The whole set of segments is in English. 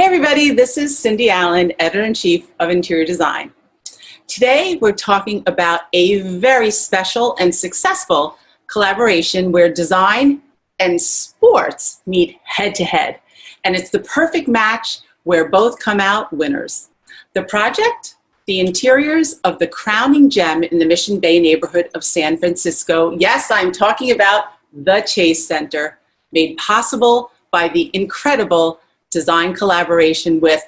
everybody, this is Cindy Allen, Editor-in-Chief of Interior Design. Today we're talking about a very special and successful collaboration where design and sports meet head-to-head. And it's the perfect match where both come out winners. The project, the interiors of the crowning gem in the Mission Bay neighborhood of San Francisco. Yes, I'm talking about the Chase Center, made possible by the incredible design collaboration with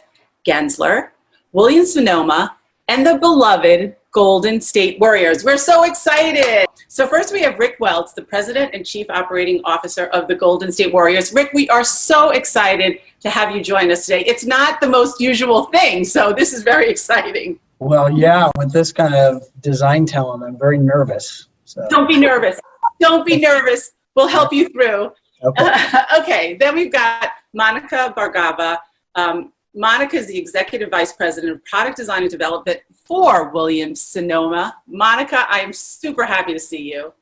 Gensler, Williams-Sonoma, and the beloved Golden State Warriors. We're so excited. So first we have Rick Welts, the President and Chief Operating Officer of the Golden State Warriors. Rick, we are so excited to have you join us today. It's not the most usual thing, so this is very exciting. Well, yeah, with this kind of design talent, I'm very nervous. So. Don't be nervous. Don't be nervous. We'll help you through. Okay. Okay, then we've got Monica Bhargava. Monica is the Executive Vice President of Product Design and Development for Williams-Sonoma. Monica, I am super happy to see you.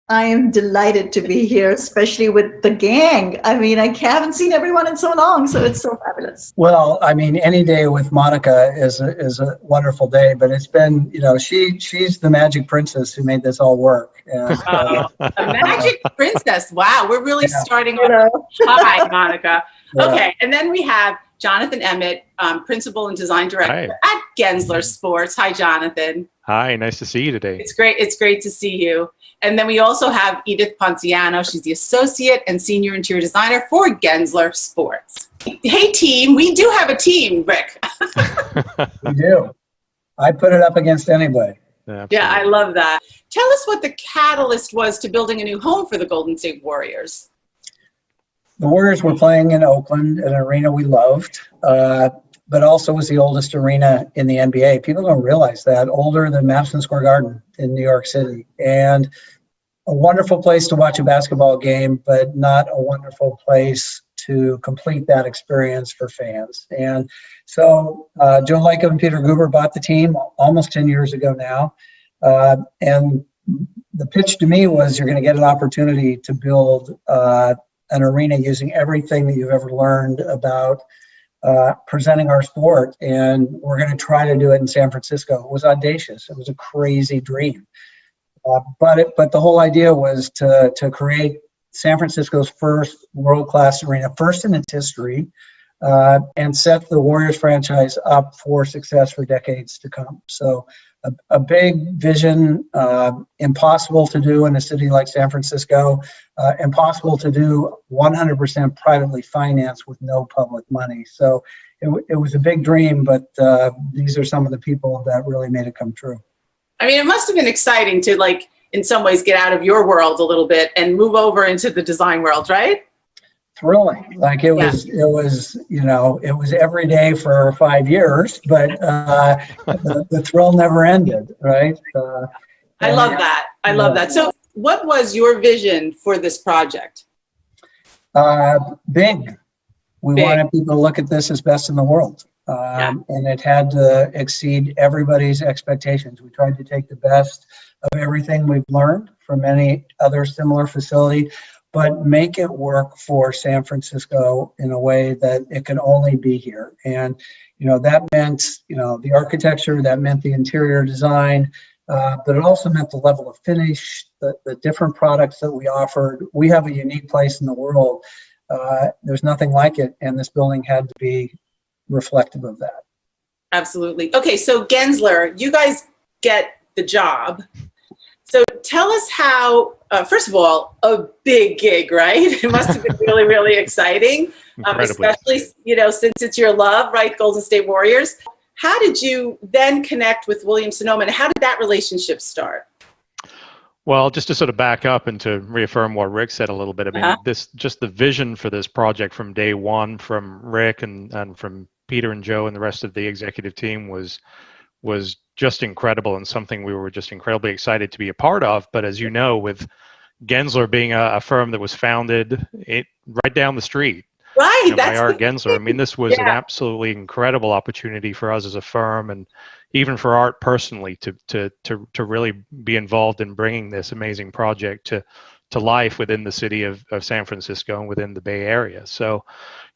I am delighted to be here, especially with the gang. I mean, I haven't seen everyone in so long, so it's so fabulous. Well, I mean, any day with Monica is a wonderful day, but it's been, you know, she's the magic princess who made this all work. And, a magic princess. Wow, we're really starting off high, Monica. Okay, and then we have Jonathan Emmett, Principal and Design Director at Gensler Sports. Hi, Jonathan. Hi, nice to see you today. It's great to see you. And then we also have Edith Ponciano. She's the Associate and Senior Interior Designer for Gensler Sports. Hey, team. We do have a team, Rick. We do. I put it up against anybody. Yeah, I love that. Tell us what the catalyst was to building a new home for the Golden State Warriors. The Warriors were playing in Oakland, an arena we loved, but also was the oldest arena in the NBA. People don't realize that, older than Madison Square Garden in New York City. And a wonderful place to watch a basketball game, but not a wonderful place to complete that experience for fans. And so Joe Lacob and Peter Guber bought the team almost 10 years ago now. And the pitch to me was you're going to get an opportunity to build an arena using everything that you've ever learned about presenting our sport, and we're going to try to do it in San Francisco. It was audacious. It was a crazy dream, but the whole idea was to create San Francisco's first world-class arena, first in its history, and set the Warriors franchise up for success for decades to come. So a big vision, impossible to do in a city like San Francisco, impossible to do 100% privately financed with no public money. So it was a big dream, but these are some of the people that really made it come true. I mean, it must have been exciting to, like, in some ways get out of your world a little bit and move over into the design world, right? Thrilling. Like it was, you know, it was every day for 5 years, but the thrill never ended, right? I love that. I love that. So what was your vision for this project? Big. We wanted people to look at this as best in the world. And it had to exceed everybody's expectations. We tried to take the best of everything we've learned from any other similar facility, but make it work for San Francisco in a way that it can only be here. And, you know, that meant, you know, the architecture, that meant the interior design, but it also meant the level of finish, the different products that we offered. We have a unique place in the world. There's nothing like it, and this building had to be reflective of that. Absolutely. Okay, so Gensler, you guys get the job. So tell us how, first of all, a big gig, right? It must have been really, really exciting, especially, you know, since it's your love, right? Golden State Warriors. How did you then connect with Williams-Sonoma, and how did that relationship start? Well, just to sort of back up and to reaffirm what Rick said a little bit, I mean, just the vision for this project from day one from Rick and from Peter and Joe and the rest of the executive team was just incredible, and something we were just incredibly excited to be a part of. But as you know, with Gensler being a firm that was founded right down the street, right, by Art Gensler, I mean, this was an absolutely incredible opportunity for us as a firm, and even for Art personally to really be involved in bringing this amazing project to life within the city of San Francisco and within the Bay Area. So,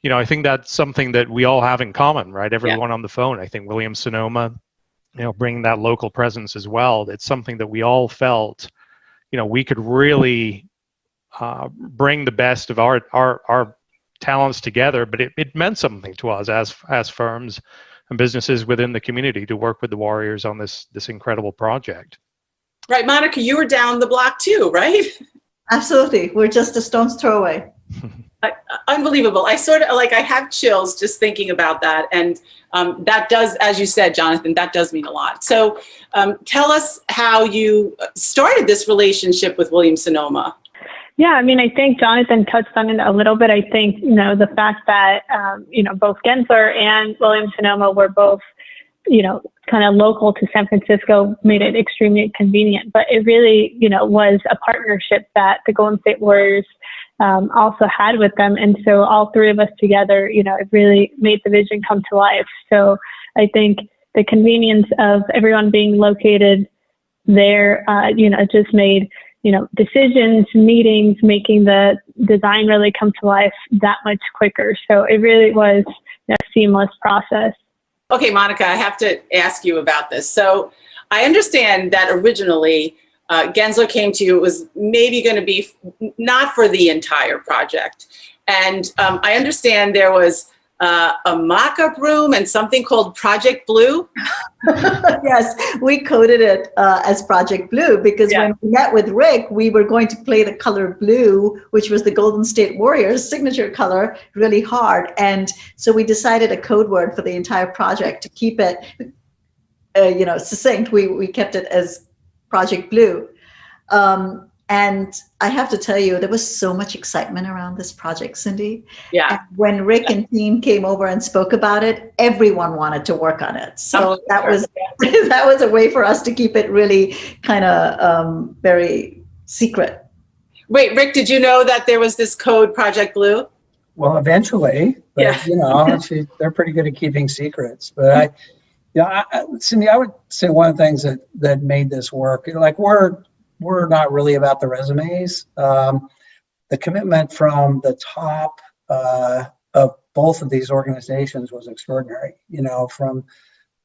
I think that's something that we all have in common, right? Everyone on the phone. I think Williams-Sonoma, bringing that local presence as well. It's something that we all felt, we could really bring the best of our talents together, but it meant something to us as firms and businesses within the community to work with the Warriors on this incredible project. Right, Monica, you were down the block too, right? Absolutely. We're just a stone's throw away. Unbelievable. I have chills just thinking about that. And that does, as you said, Jonathan, that does mean a lot. So tell us how you started this relationship with Williams-Sonoma. Yeah, I mean, I think Jonathan touched on it a little bit. I think, the fact that, both Gensler and Williams-Sonoma were both, kind of local to San Francisco made it extremely convenient. But it really, was a partnership that the Golden State Warriors also had with them. And so all three of us together, it really made the vision come to life. So I think the convenience of everyone being located there, just made, decisions, meetings, making the design really come to life that much quicker. So it really was a seamless process. Okay, Monica, I have to ask you about this. So I understand that originally Gensler came to you, it was maybe going to be not for the entire project. And I understand there was a mock-up room and something called Project Blue. Yes, we coded it as Project Blue because when we met with Rick, we were going to play the color blue, which was the Golden State Warriors signature color, really hard. And so we decided a code word for the entire project to keep it, succinct. We kept it as Project Blue. And I have to tell you, there was so much excitement around this project, Cindy. Yeah. And when Rick and team came over and spoke about it, everyone wanted to work on it. So that was a way for us to keep it really kind of very secret. Wait, Rick, did you know that there was this code, Project Blue? Well, eventually, but they're pretty good at keeping secrets. But Cindy, I would say one of the things that made this work, we're not really about the resumes. The commitment from the top of both of these organizations was extraordinary. From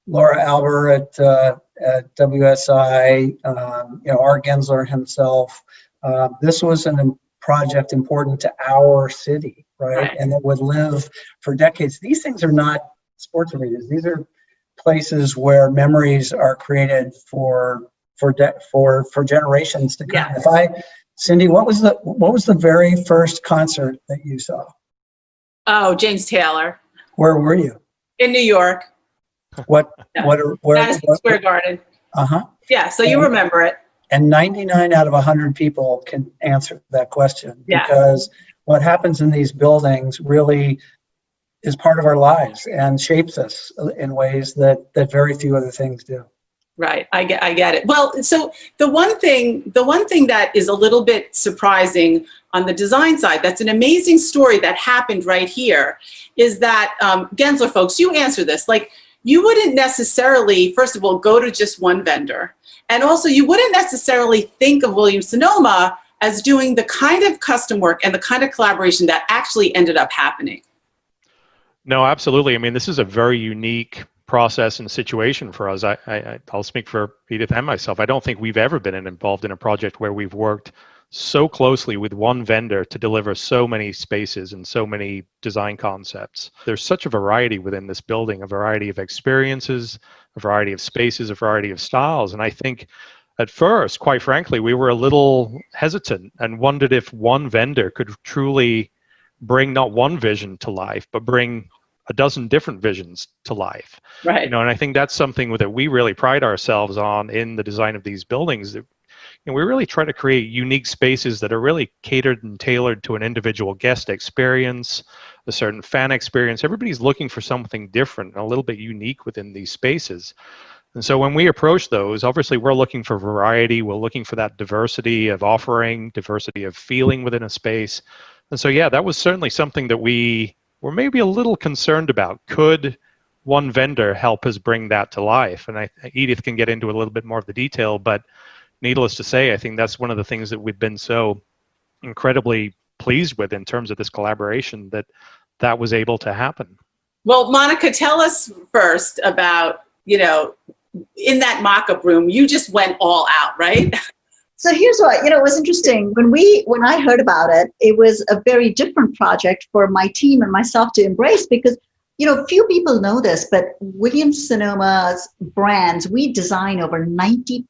Laura Alber at WSI, Art Gensler himself. This was a project important to our city, right? And it would live for decades. These things are not sports arenas. These are places where memories are created for generations to come. Cindy, what was the very first concert that you saw? Oh, James Taylor. Where were you? In New York. Where? Madison Square Garden. Yeah, so you remember it. And 99 out of 100 people can answer that question because what happens in these buildings really is part of our lives and shapes us in ways that very few other things do. Right, I get it. Well, so the one thing that is a little bit surprising on the design side, that's an amazing story that happened right here, is that Gensler folks, you answer this. You wouldn't necessarily, first of all, go to just one vendor, and also you wouldn't necessarily think of Williams-Sonoma as doing the kind of custom work and the kind of collaboration that actually ended up happening. No, absolutely. I mean, this is a very unique process and situation for us. I'll speak for Edith and myself. I don't think we've ever been involved in a project where we've worked so closely with one vendor to deliver so many spaces and so many design concepts. There's such a variety within this building, a variety of experiences, a variety of spaces, a variety of styles. And I think at first, quite frankly, we were a little hesitant and wondered if one vendor could truly bring not one vision to life, but bring a dozen different visions to life. Right. And I think that's something that we really pride ourselves on in the design of these buildings. That, we really try to create unique spaces that are really catered and tailored to an individual guest experience, a certain fan experience. Everybody's looking for something different and a little bit unique within these spaces. And so when we approach those, obviously we're looking for variety. We're looking for that diversity of offering, diversity of feeling within a space. And so, yeah, that was certainly something that we were maybe a little concerned about. Could one vendor help us bring that to life. And Edith can get into a little bit more of the detail, but needless to say, I think that's one of the things that we've been so incredibly pleased with in terms of this collaboration, that was able to happen. Well, Monica, tell us first about, you know, in that mock-up room, you just went all out, right? So here's what, it was interesting. When I heard about it, it was a very different project for my team and myself to embrace because, few people know this, but Williams-Sonoma's brands, we design over 90%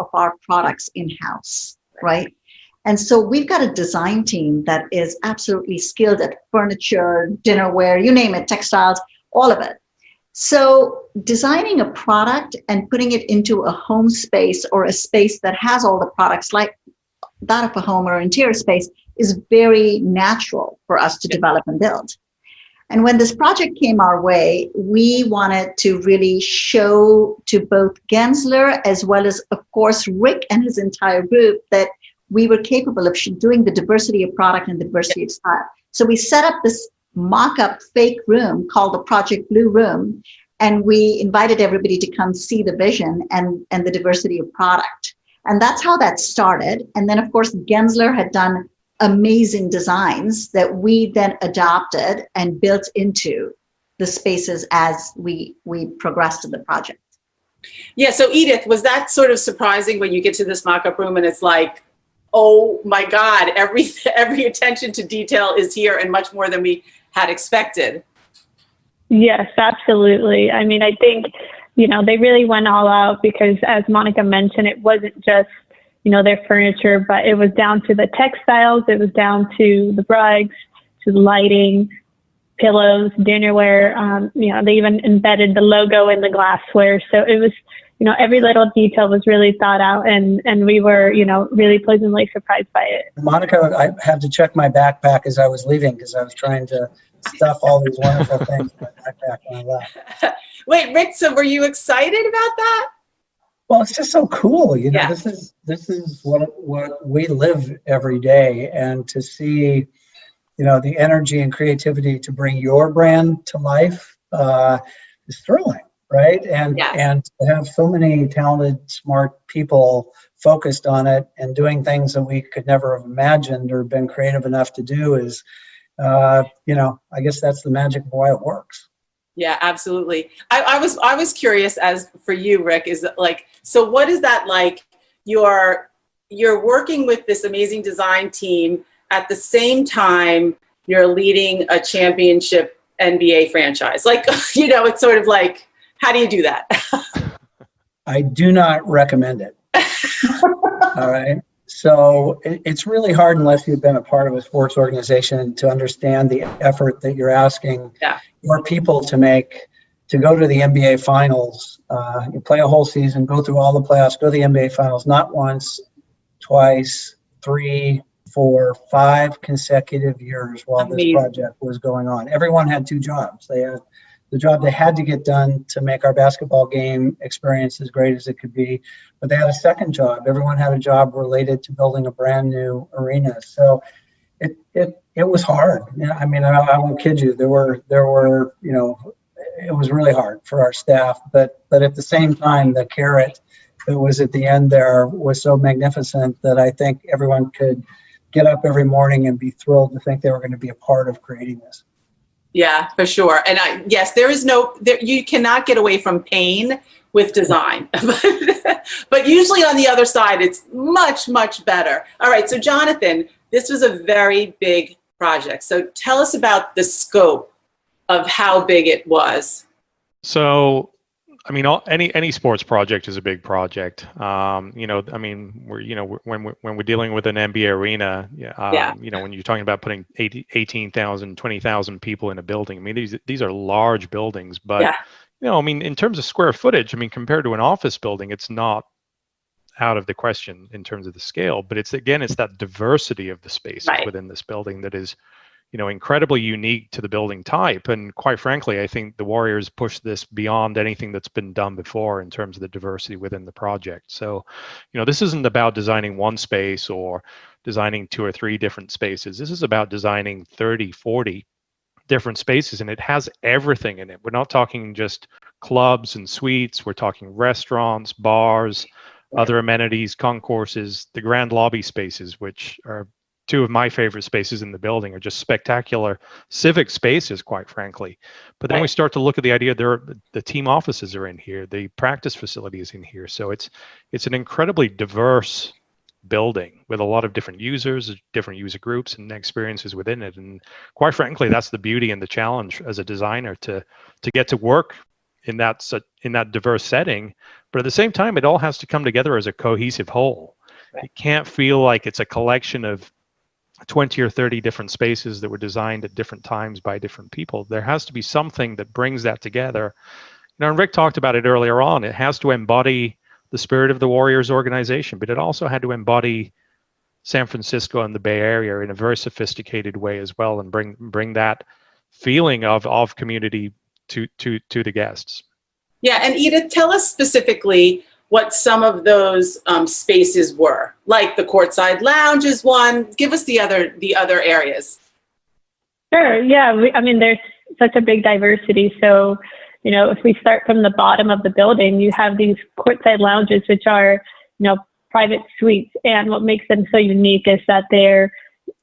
of our products in-house, right? And so we've got a design team that is absolutely skilled at furniture, dinnerware, you name it, textiles, all of it. So designing a product and putting it into a home space or a space that has all the products like that of a home or interior space is very natural for us to develop and build. And when this project came our way, we wanted to really show to both Gensler as well as, of course, Rick and his entire group that we were capable of doing the diversity of product and diversity of style. So we set up this mock-up fake room called the Project Blue Room, and we invited everybody to come see the vision and the diversity of product. And that's how that started. And then, of course, Gensler had done amazing designs that we then adopted and built into the spaces as we progressed in the project. Yeah, so Edith, was that sort of surprising when you get to this mock-up room and it's like, oh my God, every attention to detail is here and much more than we had expected? Yes, absolutely. I mean, I think, they really went all out because, as Monica mentioned, it wasn't just, their furniture, but it was down to the textiles, it was down to the rugs, to the lighting, pillows, dinnerware. They even embedded the logo in the glassware. So it was, every little detail was really thought out, and we were, really pleasantly surprised by it. Monica, I had to check my backpack as I was leaving because I was trying to stuff all these wonderful things in my backpack when I left. Wait, Rick, so were you excited about that? Well, it's just so cool. Yeah. This is what we live every day, and to see, the energy and creativity to bring your brand to life is thrilling, right? And Yes. and to have so many talented, smart people focused on it and doing things that we could never have imagined or been creative enough to do is, I guess that's the magic of why it works. Yeah, absolutely. I was curious, as for you, Rick, is that like, so what is that like? You're working with this amazing design team at the same time you're leading a championship NBA franchise. Like, it's sort of like, how do you do that? I do not recommend it. All right. So it's really hard unless you've been a part of a sports organization to understand the effort that you're asking your people to make to go to the NBA finals. You play a whole season, go through all the playoffs, go to the NBA finals, not once, twice, 3, 4, 5 consecutive years while this project was going on. Everyone had 2 jobs. They had the job they had to get done to make our basketball game experience as great as it could be, but they had a second job. Everyone had a job related to building a brand new arena. So it was hard. I mean, I won't kid you. There were it was really hard for our staff, but at the same time, the carrot that was at the end there was so magnificent that I think everyone could get up every morning and be thrilled to think they were going to be a part of creating this. Yeah, for sure. And yes, you cannot get away from pain with design, but usually on the other side, it's much, much better. All right. So Jonathan, this was a very big project. So tell us about the scope of how big it was. So, I mean, any sports project is a big project. I mean, when we're dealing with an NBA arena, when you're talking about putting 18,000, 20,000 people in a building, I mean, these are large buildings, but I mean, in terms of square footage, I mean, compared to an office building, it's not out of the question in terms of the scale, but it's that diversity of the spaces within this building that is, incredibly unique to the building type. And quite frankly, I think the Warriors push this beyond anything that's been done before in terms of the diversity within the project. So, this isn't about designing one space or designing 2 or 3 different spaces. This is about designing 30, 40 different spaces, and it has everything in it. We're not talking just clubs and suites. We're talking restaurants, bars, other amenities, concourses, the grand lobby spaces, which are two of my favorite spaces in the building, are just spectacular civic spaces, quite frankly. But then we start to look at the idea the team offices are in here, the practice facility is in here. So it's an incredibly diverse building with a lot of different users, different user groups and experiences within it. And quite frankly, that's the beauty and the challenge as a designer, to get to work in that diverse setting. But at the same time, it all has to come together as a cohesive whole. It can't feel like it's a collection of 20 or 30 different spaces that were designed at different times by different people. There has to be something that brings that together. And Rick talked about it earlier on. It has to embody the spirit of the Warriors organization, but it also had to embody San Francisco and the Bay Area in a very sophisticated way as well, and bring that feeling of community to the guests. Yeah, and Edith, tell us specifically what some of those spaces were, like the courtside lounge is one. Give us the other areas. Sure. Yeah. There's such a big diversity. So, if we start from the bottom of the building, you have these courtside lounges, which are, private suites. And what makes them so unique is that they're,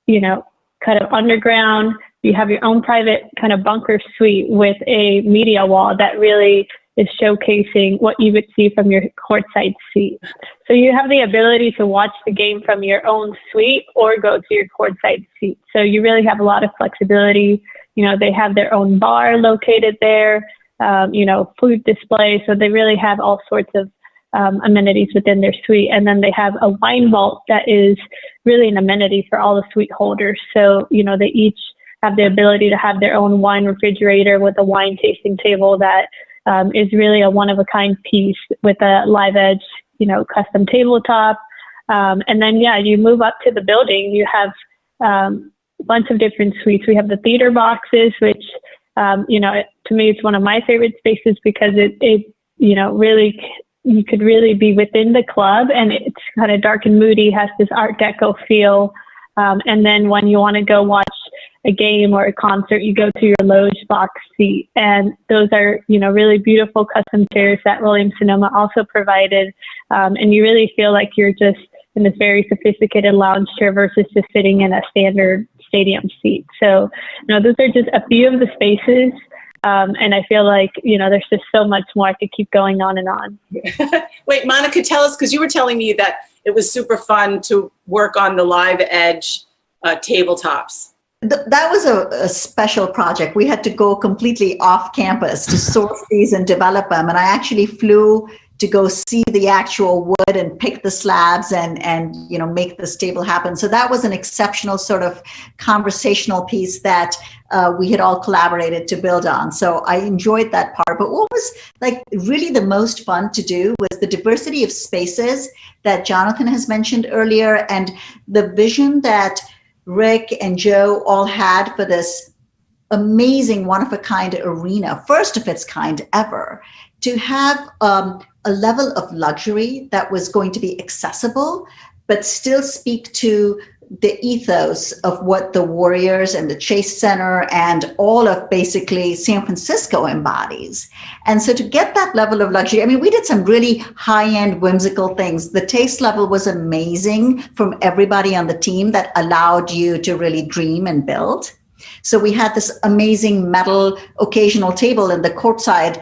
kind of underground. You have your own private kind of bunker suite with a media wall that really is showcasing what you would see from your courtside seat. So you have the ability to watch the game from your own suite or go to your courtside seat. So you really have a lot of flexibility. They have their own bar located there, food display. So they really have all sorts of amenities within their suite. And then they have a wine vault that is really an amenity for all the suite holders. So, they each have the ability to have their own wine refrigerator with a wine tasting table that is really a one-of-a-kind piece with a live edge, custom tabletop. And then, you move up to the building, you have a bunch of different suites. We have the theater boxes, which, to me, it's one of my favorite spaces because it really, you could really be within the club, and it's kind of dark and moody, has this Art Deco feel. And then when you want to go watch a game or a concert, you go to your loge box seat. And those are, really beautiful custom chairs that Williams-Sonoma also provided. And you really feel like you're just in this very sophisticated lounge chair versus just sitting in a standard stadium seat. So, those are just a few of the spaces. And I feel like, there's just so much more. I could keep going on and on. Wait, Monica, tell us, because you were telling me that it was super fun to work on the live edge tabletops. That was a special project. We had to go completely off campus to source these and develop them. And I actually flew to go see the actual wood and pick the slabs and make this table happen. So that was an exceptional sort of conversational piece that we had all collaborated to build on. So I enjoyed that part. But what was really the most fun to do was the diversity of spaces that Jonathan has mentioned earlier, and the vision that Rick and Joe all had for this amazing one-of-a-kind arena, first of its kind ever, to have a level of luxury that was going to be accessible, but still speak to the ethos of what the Warriors and the Chase Center and all of basically San Francisco embodies. And so to get that level of luxury, we did some really high-end whimsical things. The taste level was amazing from everybody on the team that allowed you to really dream and build. So we had this amazing metal occasional table in the courtside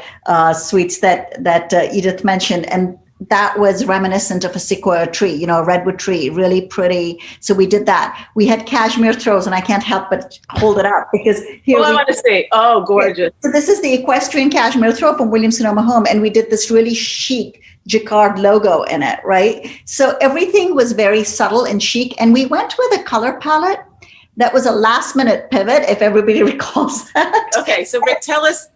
suites that Edith mentioned, and that was reminiscent of a sequoia tree, a redwood tree, really pretty. So we did that. We had cashmere throws, and I can't help but hold it up because here I want to say, oh, gorgeous. So this is the equestrian cashmere throw from Williams-Sonoma Home, and we did this really chic jacquard logo in it, right? So everything was very subtle and chic, and we went with a color palette that was a last-minute pivot, if everybody recalls that. Okay, so Rick, tell us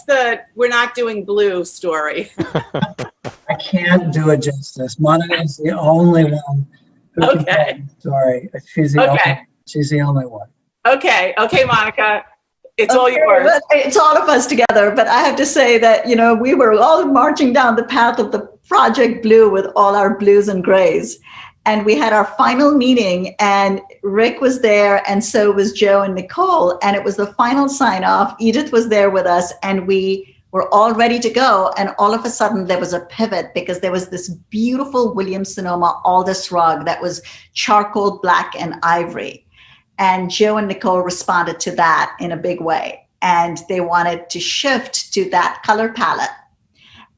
the "we're not doing blue" story. I can't do it justice. Monica is the only one who can tell the story. She's the only one. Okay, Monica, it's all yours. It's all of us together. But I have to say that we were all marching down the path of the Project Blue with all our blues and grays. And we had our final meeting, and Rick was there, and so was Joe and Nicole, and it was the final sign off. Edith was there with us, and we were all ready to go. And all of a sudden there was a pivot, because there was this beautiful Williams-Sonoma Aldous rug that was charcoal black and ivory. And Joe and Nicole responded to that in a big way. And they wanted to shift to that color palette.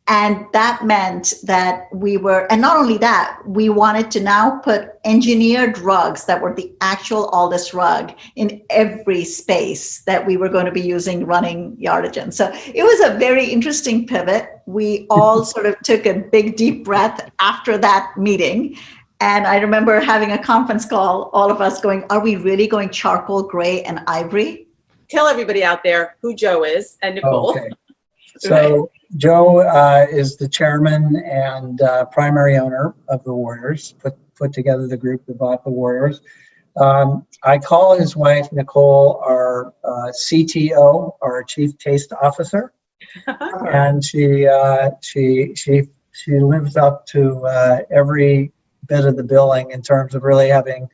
And that meant that we were, and not only that, we wanted to now put engineered rugs that were the actual Aldous rug in every space that we were going to be using running yardage in. So it was a very interesting pivot. We all sort of took a big, deep breath after that meeting. And I remember having a conference call, all of us going, are we really going charcoal gray and ivory? Tell everybody out there who Joe is and Nicole. Okay. So Joe is the chairman and primary owner of the Warriors, put together the group that bought the Warriors. I call his wife, Nicole, our CTO, our Chief Taste Officer. And she lives up to every bit of the billing in terms of really having,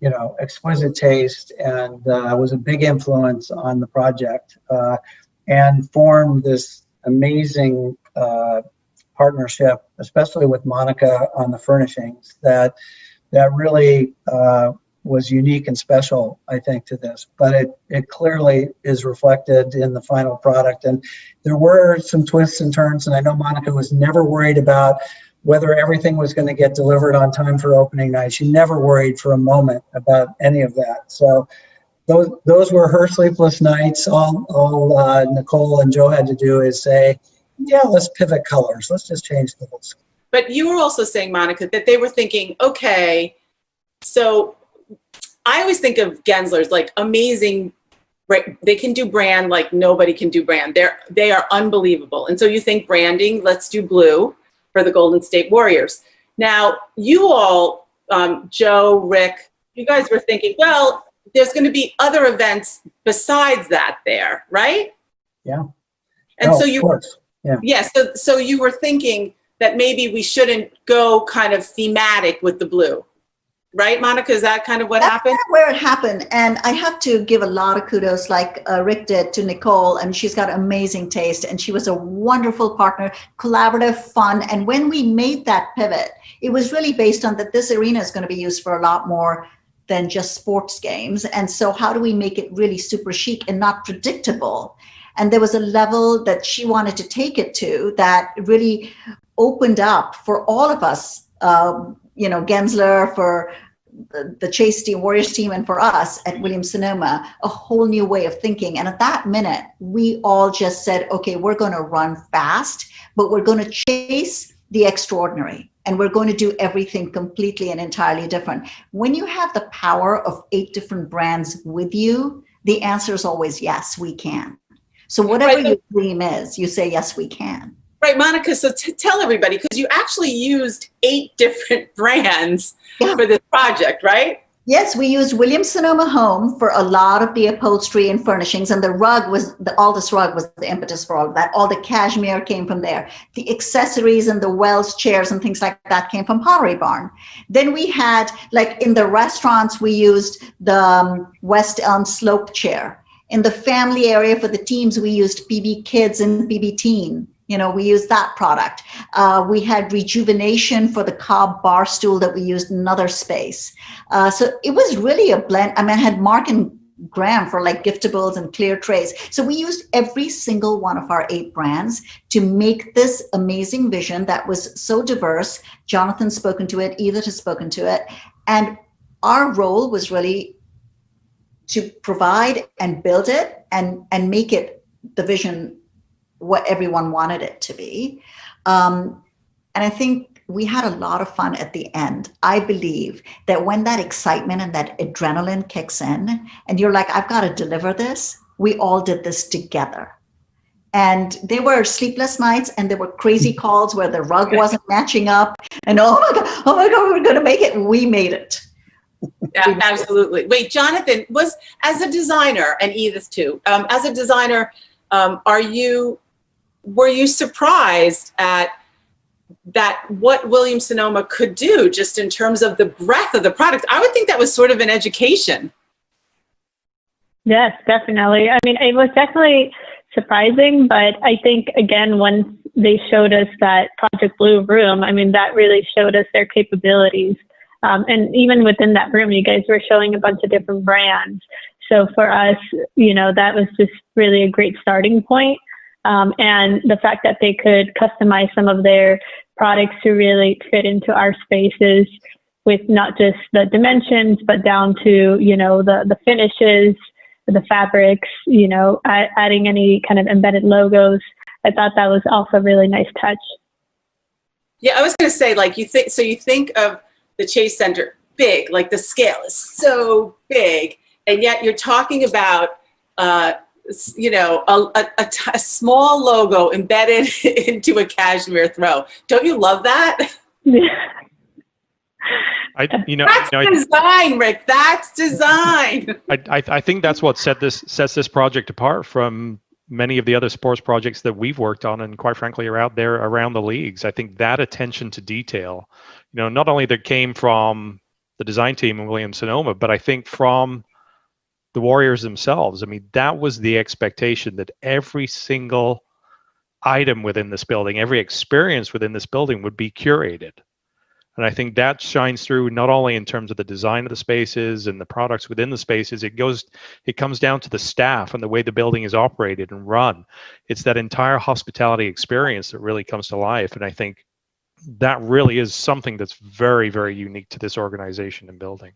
you know, exquisite taste, and was a big influence on the project. And formed this amazing partnership, especially with Monica on the furnishings, that really was unique and special, I think, to this. But it clearly is reflected in the final product. And there were some twists and turns, and I know Monica was never worried about whether everything was going to get delivered on time for opening night. She never worried for a moment about any of that. So those were her sleepless nights. All Nicole and Joe had to do is say, yeah, let's pivot colors. Let's just change those. But you were also saying, Monica, that they were thinking, okay, so I always think of Genslers like amazing, right? They can do brand like nobody can do brand. They are unbelievable. And so you think branding, let's do blue for the Golden State Warriors. Now, you all, Joe, Rick, you guys were thinking, well, there's going to be other events besides that there, right? Yeah. And no, so you, so you were thinking that maybe we shouldn't go kind of thematic with the blue, right, Monica? Is that kind of what happened? That's where it happened. And I have to give a lot of kudos, like Rick did, to Nicole. And she's got amazing taste, and she was a wonderful partner, collaborative, fun. And when we made that pivot, it was really based on that this arena is going to be used for a lot more than just sports games. And so how do we make it really super chic and not predictable? And there was a level that she wanted to take it to that really opened up for all of us, you know, Gensler, for the Chase team, Warriors team, and for us at Williams-Sonoma, a whole new way of thinking. And at that minute, we all just said, okay, we're going to run fast, but we're going to chase the extraordinary. And we're going to do everything completely and entirely different. When you have the power of 8 different brands with you, the answer is always, yes, we can. So whatever your dream is, you say, yes, we can. Right, Monica, so tell everybody, because you actually used 8 different brands for this project, right? Yes, we used Williams-Sonoma Home for a lot of the upholstery and furnishings, and the rug was, Aldous rug was the impetus for all of that. All the cashmere came from there. The accessories and the Wells chairs and things like that came from Pottery Barn. Then we had, like in the restaurants, we used the West Elm Slope chair. In the family area for the teams, we used PB Kids and PB Teen. You know, we used that product. We had Rejuvenation for the Cobb bar stool that we used in another space. So it was really a blend. I mean, I had Mark and Graham for like giftables and clear trays. So we used every single one of our 8 brands to make this amazing vision that was so diverse. Jonathan's spoken to it, Edith has spoken to it. And our role was really to provide and build it and make it the vision what everyone wanted it to be. And I think we had a lot of fun at the end. I believe that when that excitement and that adrenaline kicks in and you're like, I've got to deliver this, we all did this together. And there were sleepless nights and there were crazy calls where the rug wasn't matching up and oh my God, we're going to make it. We made it. Yeah, absolutely. Wait, Jonathan, was, as a designer, and Edith too, as a designer, were you surprised at that what Williams-Sonoma could do just in terms of the breadth of the product. I would think that was sort of an education. Yes, definitely. I mean, it was definitely surprising, but I think, again, once they showed us that Project Blue room, I mean, that really showed us their capabilities. And even within that room, you guys were showing a bunch of different brands. So for us, you know, that was just really a great starting point. And the fact that they could customize some of their products to really fit into our spaces with not just the dimensions, but down to, you know, the finishes, the fabrics, you know, adding any kind of embedded logos. I thought that was also a really nice touch. Yeah, I was going to say, like, you think of the Chase Center big, like the scale is so big, and yet you're talking about, you know, a small logo embedded into a cashmere throw. Don't you love that? That's design, Rick. That's design. I think that's what sets this project apart from many of the other sports projects that we've worked on, and quite frankly are out there around the leagues. I think that attention to detail, you know, not only that came from the design team in Williams-Sonoma, but I think from the Warriors themselves. I mean, that was the expectation, that every single item within this building, every experience within this building would be curated. And I think that shines through not only in terms of the design of the spaces and the products within the spaces, it comes down to the staff and the way the building is operated and run. It's that entire hospitality experience that really comes to life. And I think that really is something that's very, very unique to this organization and building.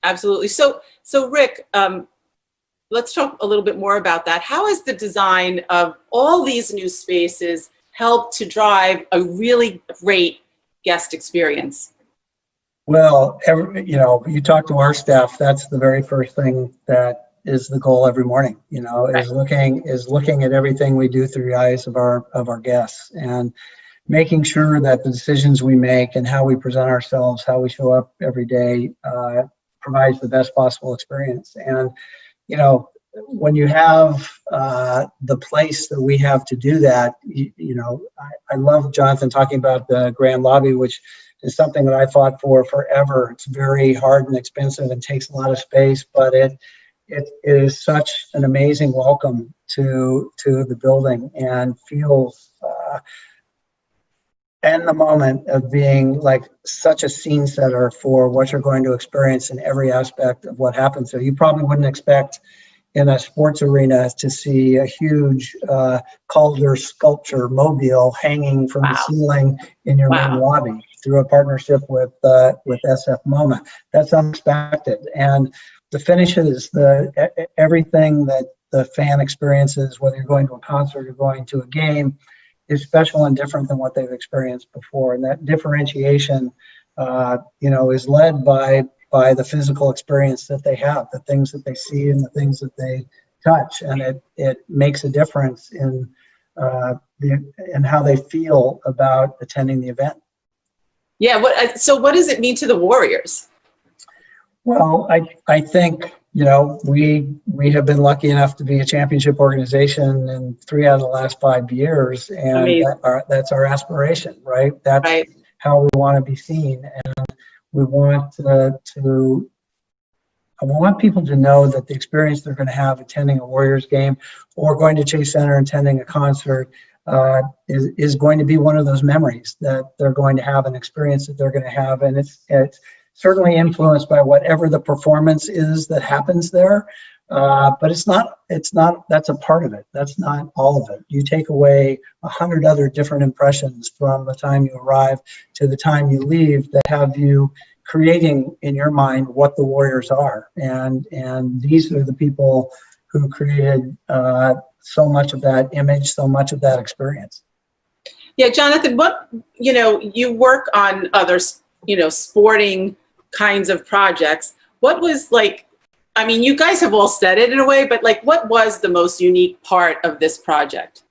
Absolutely. So Rick, let's talk a little bit more about that. How has the design of all these new spaces helped to drive a really great guest experience? Well, you know, you talk to our staff, that's the very first thing that is the goal every morning, you know, is looking at everything we do through the eyes of our guests, and making sure that the decisions we make and how we present ourselves, how we show up every day, provides the best possible experience. And, you know, when you have the place that we have to do that, you know, I love Jonathan talking about the grand lobby, which is something that I fought for forever. It's very hard and expensive and takes a lot of space, but it is such an amazing welcome to the building, and feels in the moment of being like such a scene setter for what you're going to experience in every aspect of what happens. So you probably wouldn't expect in a sports arena to see a huge Calder sculpture mobile hanging from the ceiling in your main lobby through a partnership with SF MoMA. That's unexpected. And the finishes, everything that the fan experiences, whether you're going to a concert or going to a game, is special and different than what they've experienced before. And that differentiation, you know, is led by the physical experience that they have, the things that they see and the things that they touch, and it makes a difference in how they feel about attending the event. Yeah. So what does it mean to the Warriors? Well, I think, you know, we have been lucky enough to be a championship organization in 3 out of the last 5 years, and that's our aspiration, right? That's how we want to be seen, and we want I want people to know that the experience they're going to have attending a Warriors game or going to Chase Center and attending a concert is going to be one of those memories that they're going to have, an experience that they're going to have, and it's certainly influenced by whatever the performance is that happens there. But it's not, that's a part of it. That's not all of it. You take away 100 other different impressions from the time you arrive to the time you leave that have you creating in your mind what the Warriors are. And these are the people who created so much of that image, so much of that experience. Yeah, Jonathan, you work on other, sporting kinds of projects. What was you guys have all said it in a way, but what was the most unique part of this project?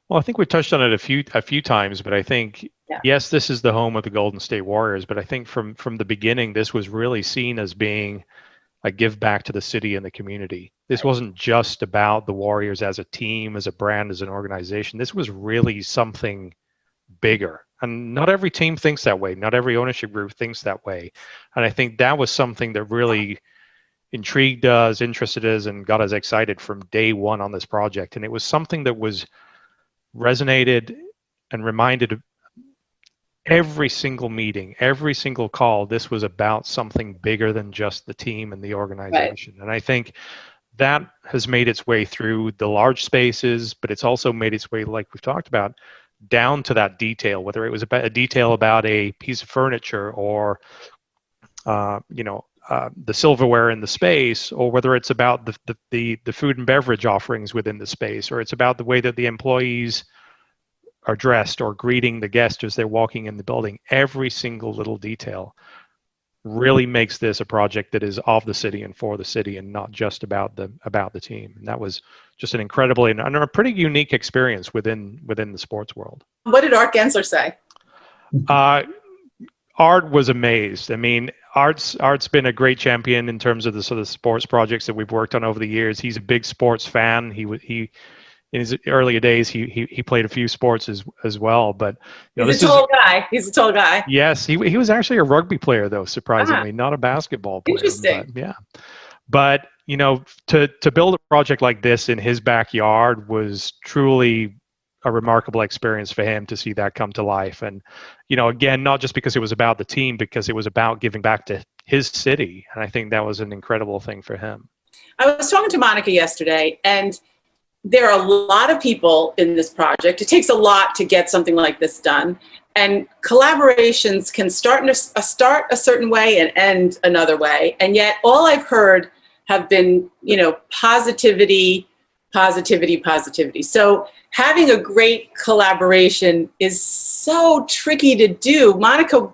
Well, I think we touched on it a few times, but I think, yes, this is the home of the Golden State Warriors, but I think from the beginning, this was really seen as being a give back to the city and the community. This wasn't just about the Warriors as a team, as a brand, as an organization. This was really something bigger. And not every team thinks that way. Not every ownership group thinks that way. And I think that was something that really intrigued us, interested us, and got us excited from day one on this project. And it was something that was resonated and reminded every single meeting, every single call, this was about something bigger than just the team and the organization. Right. And I think that has made its way through the large spaces, but it's also made its way, like we've talked about, down to that detail, whether it was about a detail about a piece of furniture or, the silverware in the space, or whether it's about the food and beverage offerings within the space, or it's about the way that the employees are dressed or greeting the guests as they're walking in the building. Every single little detail really makes this a project that is of the city and for the city, and not just about the team. And that was just an incredible and a pretty unique experience within the sports world. What did Art Gensler say? Art was amazed. I mean, Art's been a great champion in terms of the sort of sports projects that we've worked on over the years. He's a big sports fan. He in his earlier days, he played a few sports as well. But he's a tall guy. He's a tall guy. Yes, he was actually a rugby player, though, surprisingly, not a basketball player. Interesting. But to build a project like this in his backyard was truly a remarkable experience for him to see that come to life. And again, not just because it was about the team, because it was about giving back to his city. And I think that was an incredible thing for him. I was talking to Monica yesterday, and there are a lot of people in this project. It takes a lot to get something like this done. And collaborations can start a certain way and end another way. And yet all I've heard have been, positivity. So having a great collaboration is so tricky to do. Monica,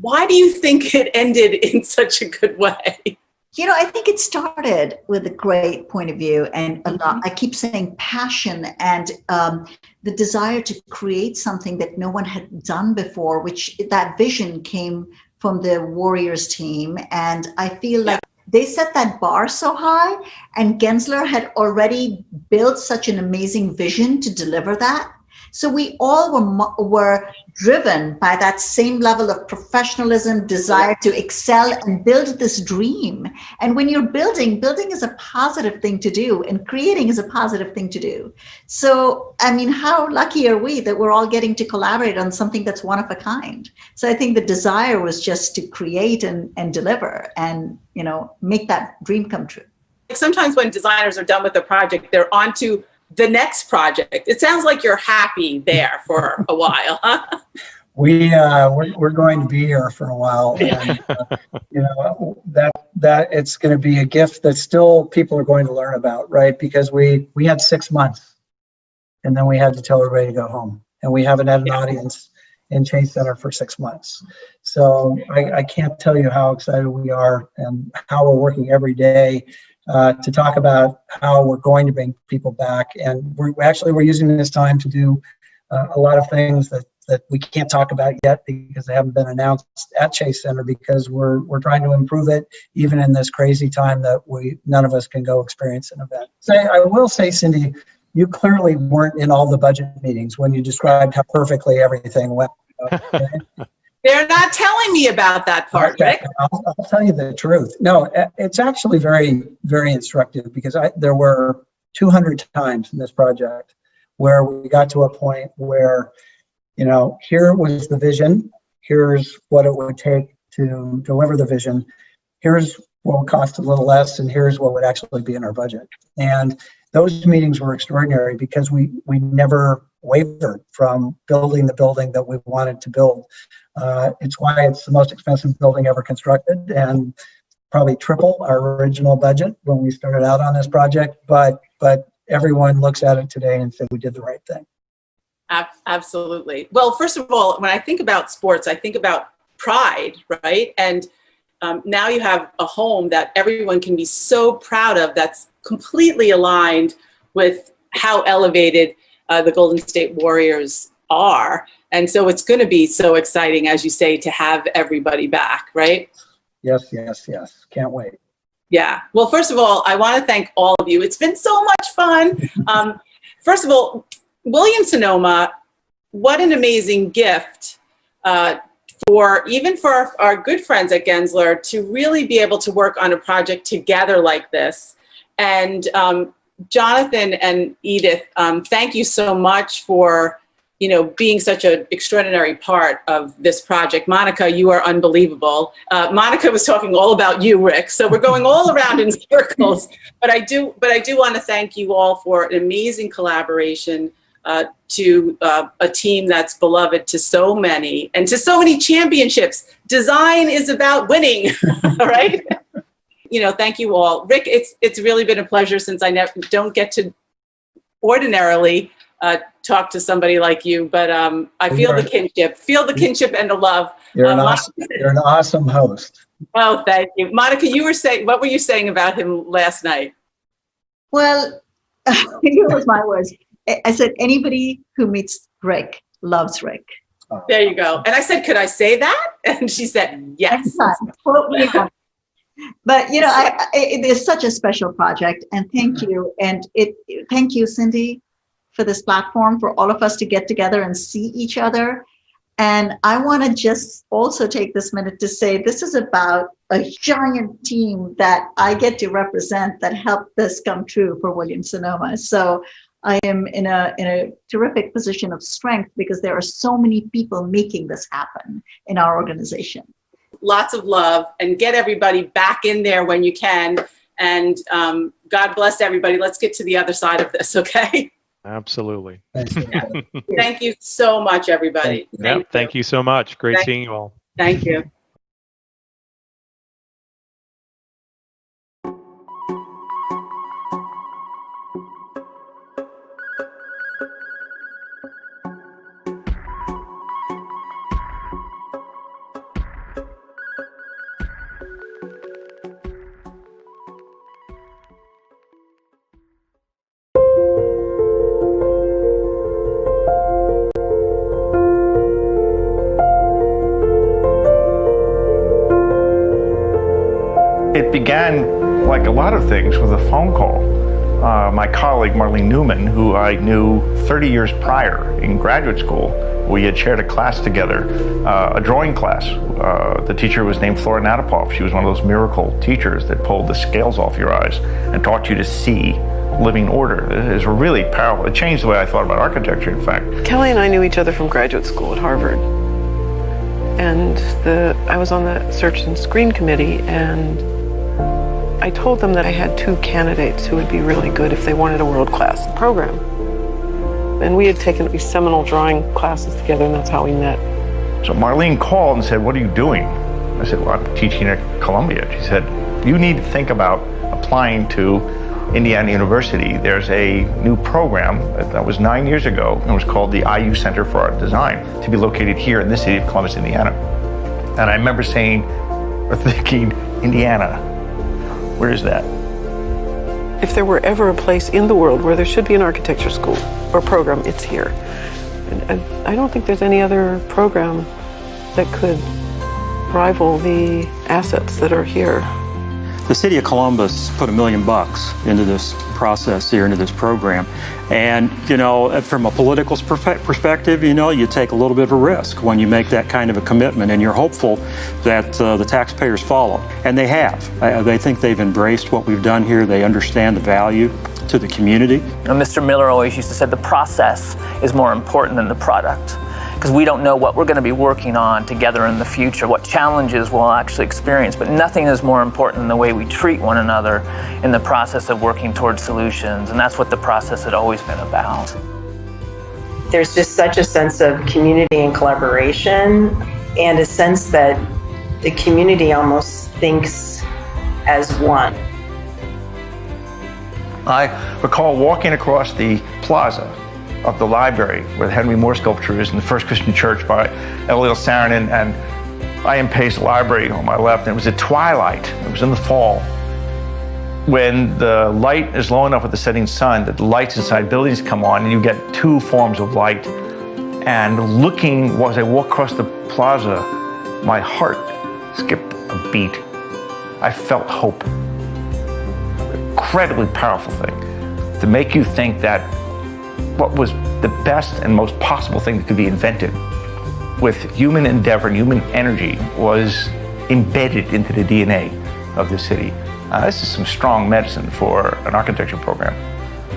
why do you think it ended in such a good way? I think it started with a great point of view and a lot, I keep saying passion and the desire to create something that no one had done before, which that vision came from the Warriors team. And I feel like they set that bar so high, and Gensler had already built such an amazing vision to deliver that. So we all were driven by that same level of professionalism, desire to excel and build this dream. And when you're building is a positive thing to do, and creating is a positive thing to do. So, I mean, how lucky are we that we're all getting to collaborate on something that's one of a kind? So I think the desire was just to create and deliver and, make that dream come true. Sometimes when designers are done with a project, they're on to the next project. It sounds like you're happy there for a while, huh? We're going to be here for a while, and that it's going to be a gift that still people are going to learn about, right? Because we had 6 months, and then we had to tell everybody to go home, and we haven't had an audience in Chase Center for 6 months. So I can't tell you how excited we are and how we're working every day to talk about how we're going to bring people back. And we're using this time to do a lot of things that we can't talk about yet because they haven't been announced at Chase Center, because we're trying to improve it even in this crazy time that none of us can go experience an event. So I will say, Cindy, you clearly weren't in all the budget meetings when you described how perfectly everything went. Okay? They're not telling me about that part, okay. Rick. I'll tell you the truth. No, it's actually very, very instructive, because there were 200 times in this project where we got to a point where, here was the vision, here's what it would take to deliver the vision, here's what would cost a little less, and here's what would actually be in our budget. And those meetings were extraordinary because we never wavered from building the building that we wanted to build. It's why it's the most expensive building ever constructed, and probably triple our original budget when we started out on this project. But everyone looks at it today and says we did the right thing. Absolutely. Well, first of all, when I think about sports, I think about pride, right? And now you have a home that everyone can be so proud of, that's completely aligned with how elevated the Golden State Warriors are. And so it's going to be so exciting, as you say, to have everybody back, right? Yes. Can't wait. Yeah. Well, first of all, I want to thank all of you. It's been so much fun. First of all, Williams-Sonoma what an amazing gift for our good friends at Gensler to really be able to work on a project together like this. And Jonathan and Edith, thank you so much for being such an extraordinary part of this project. Monica, you are unbelievable. Monica was talking all about you, Rick. So we're going all around in circles. But I do want to thank you all for an amazing collaboration to a team that's beloved to so many and to so many championships. Design is about winning, all right? Thank you all. Rick, it's really been a pleasure since I don't get to ordinarily talk to somebody like you, but I feel the kinship and the love. You're an awesome host. Oh, thank you. Monica, what were you saying about him last night? Well, here was my words. I said, anybody who meets Rick loves Rick. There you go. And I said, could I say that? And she said, yes. But it is such a special project, and thank you. And thank you, Cindy, for this platform, for all of us to get together and see each other. And I want to just also take this minute to say this is about a giant team that I get to represent that helped this come true for Williams-Sonoma. So I am in a terrific position of strength because there are so many people making this happen in our organization. Lots of love, and get everybody back in there when you can. And God bless everybody. Let's get to the other side of this, okay? Absolutely. Thank you so much, everybody. Thank you so much. Great seeing you all. Thank you. It began, like a lot of things, with a phone call. My colleague, Marlene Newman, who I knew 30 years prior in graduate school, we had shared a class together, a drawing class. The teacher was named Flora Natapov. She was one of those miracle teachers that pulled the scales off your eyes and taught you to see living order. It is really powerful. It changed the way I thought about architecture, in fact. Kelly and I knew each other from graduate school at Harvard. And I was on the search and screen committee, and I told them that I had 2 candidates who would be really good if they wanted a world-class program. And we had taken these seminal drawing classes together, and that's how we met. So Marlene called and said, "What are you doing?" I said, "Well, I'm teaching at Columbia." She said, "You need to think about applying to Indiana University. There's a new program that was 9 years ago, and it was called the IU Center for Art Design, to be located here in the city of Columbus, Indiana." And I remember thinking, Indiana, where is that? If there were ever a place in the world where there should be an architecture school or program, it's here. And I don't think there's any other program that could rival the assets that are here. The city of Columbus put $1 million into this process here, into this program. And, from a political perspective, you take a little bit of a risk when you make that kind of a commitment, and you're hopeful that the taxpayers follow. And they have. They think they've embraced what we've done here. They understand the value to the community. Mr. Miller always used to say the process is more important than the product, because we don't know what we're going to be working on together in the future, what challenges we'll actually experience, but nothing is more important than the way we treat one another in the process of working towards solutions, and that's what the process had always been about. There's just such a sense of community and collaboration, and a sense that the community almost thinks as one. I recall walking across the plaza of the library where the Henry Moore sculpture is, in the First Christian Church by Elliot Saarinen, and I.M. Pei's library on my left. And it was at twilight. It was in the fall. When the light is low enough with the setting sun that the lights inside buildings come on, and you get 2 forms of light. And looking, as I walk across the plaza, my heart skipped a beat. I felt hope. Incredibly powerful thing to make you think that what was the best and most possible thing that could be invented with human endeavor and human energy was embedded into the DNA of the city. This is some strong medicine for an architecture program,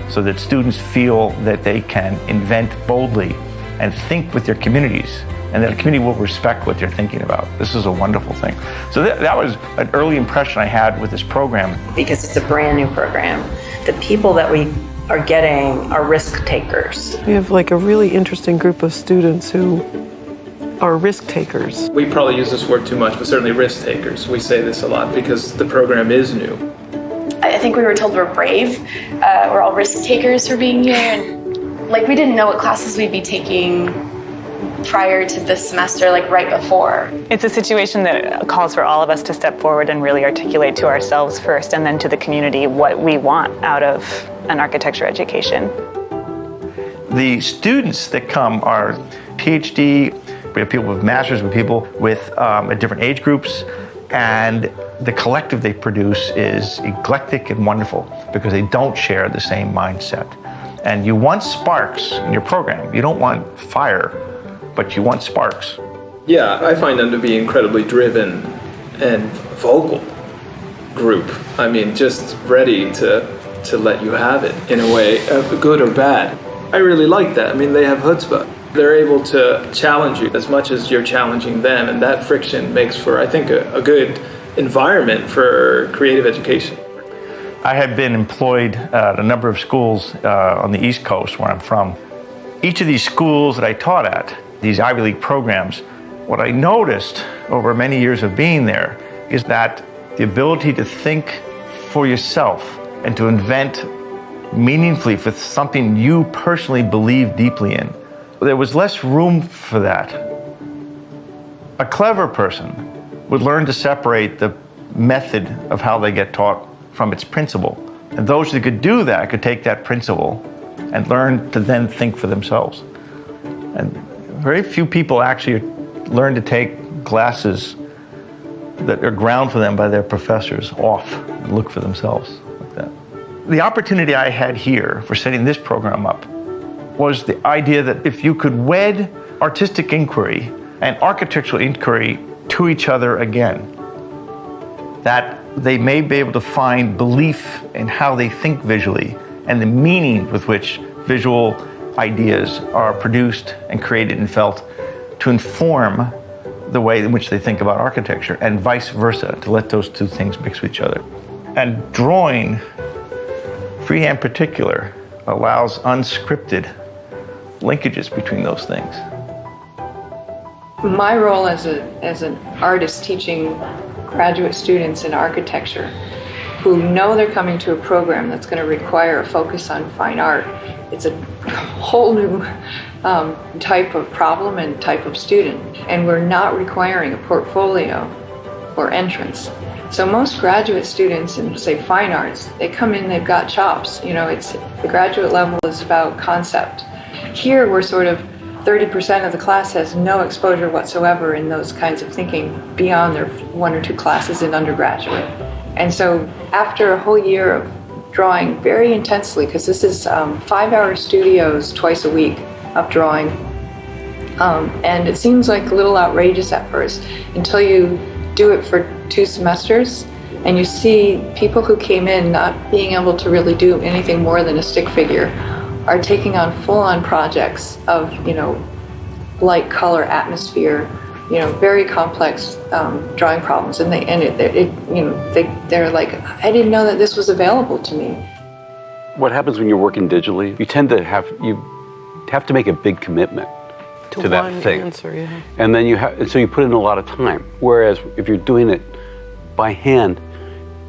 so that students feel that they can invent boldly and think with their communities, and that a community will respect what they're thinking about. This is a wonderful thing. So that was an early impression I had with this program. Because it's a brand new program, the people that we are getting are risk takers. We have like a really interesting group of students who are risk takers. We probably use this word too much, but certainly risk takers. We say this a lot because the program is new. I think we were told we're brave. We're all risk takers for being here. And like we didn't know what classes we'd be taking prior to this semester, like right before. It's a situation that calls for all of us to step forward and really articulate to ourselves first and then to the community what we want out of an architecture education. The students that come are PhD, we have people with masters, we have people with different age groups, and the collective they produce is eclectic and wonderful because they don't share the same mindset. And you want sparks in your program. You don't want fire, but you want sparks. Yeah, I find them to be incredibly driven and vocal group. I mean, just ready to let you have it in a way, good or bad. I really like that. I mean, they have chutzpah. They're able to challenge you as much as you're challenging them, and that friction makes for, I think, a good environment for creative education. I had been employed at a number of schools on the East Coast where I'm from. Each of these schools that I taught at, these Ivy League programs, what I noticed over many years of being there is that the ability to think for yourself and to invent meaningfully for something you personally believe deeply in, there was less room for that. A clever person would learn to separate the method of how they get taught from its principle. And those who could do that could take that principle and learn to then think for themselves. And very few people actually learn to take classes that are ground for them by their professors off and look for themselves like that. The opportunity I had here for setting this program up was the idea that if you could wed artistic inquiry and architectural inquiry to each other again, that they may be able to find belief in how they think visually and the meaning with which visual ideas are produced and created and felt to inform the way in which they think about architecture, and vice versa, to let those two things mix with each other. And drawing, freehand in particular, allows unscripted linkages between those things. My role as an artist teaching graduate students in architecture who know they're coming to a program that's going to require a focus on fine art. It's a whole new type of problem and type of student, and we're not requiring a portfolio or entrance. So most graduate students in, say, fine arts, they come in, they've got chops. You know, it's the graduate level is about concept. Here we're sort of 30% of the class has no exposure whatsoever in those kinds of thinking beyond their 1 or 2 classes in undergraduate. And so after a whole year of drawing very intensely, because this is 5-hour studios twice a week of drawing, and it seems like a little outrageous at first until you do it for 2 semesters and you see people who came in not being able to really do anything more than a stick figure are taking on full-on projects of, you know, light, color, atmosphere, you know, very complex drawing problems, and they're like, I didn't know that this was available to me. What happens when you're working digitally? You tend to have to make a big commitment to that thing, answer, yeah. And then so you put in a lot of time. Whereas if you're doing it by hand,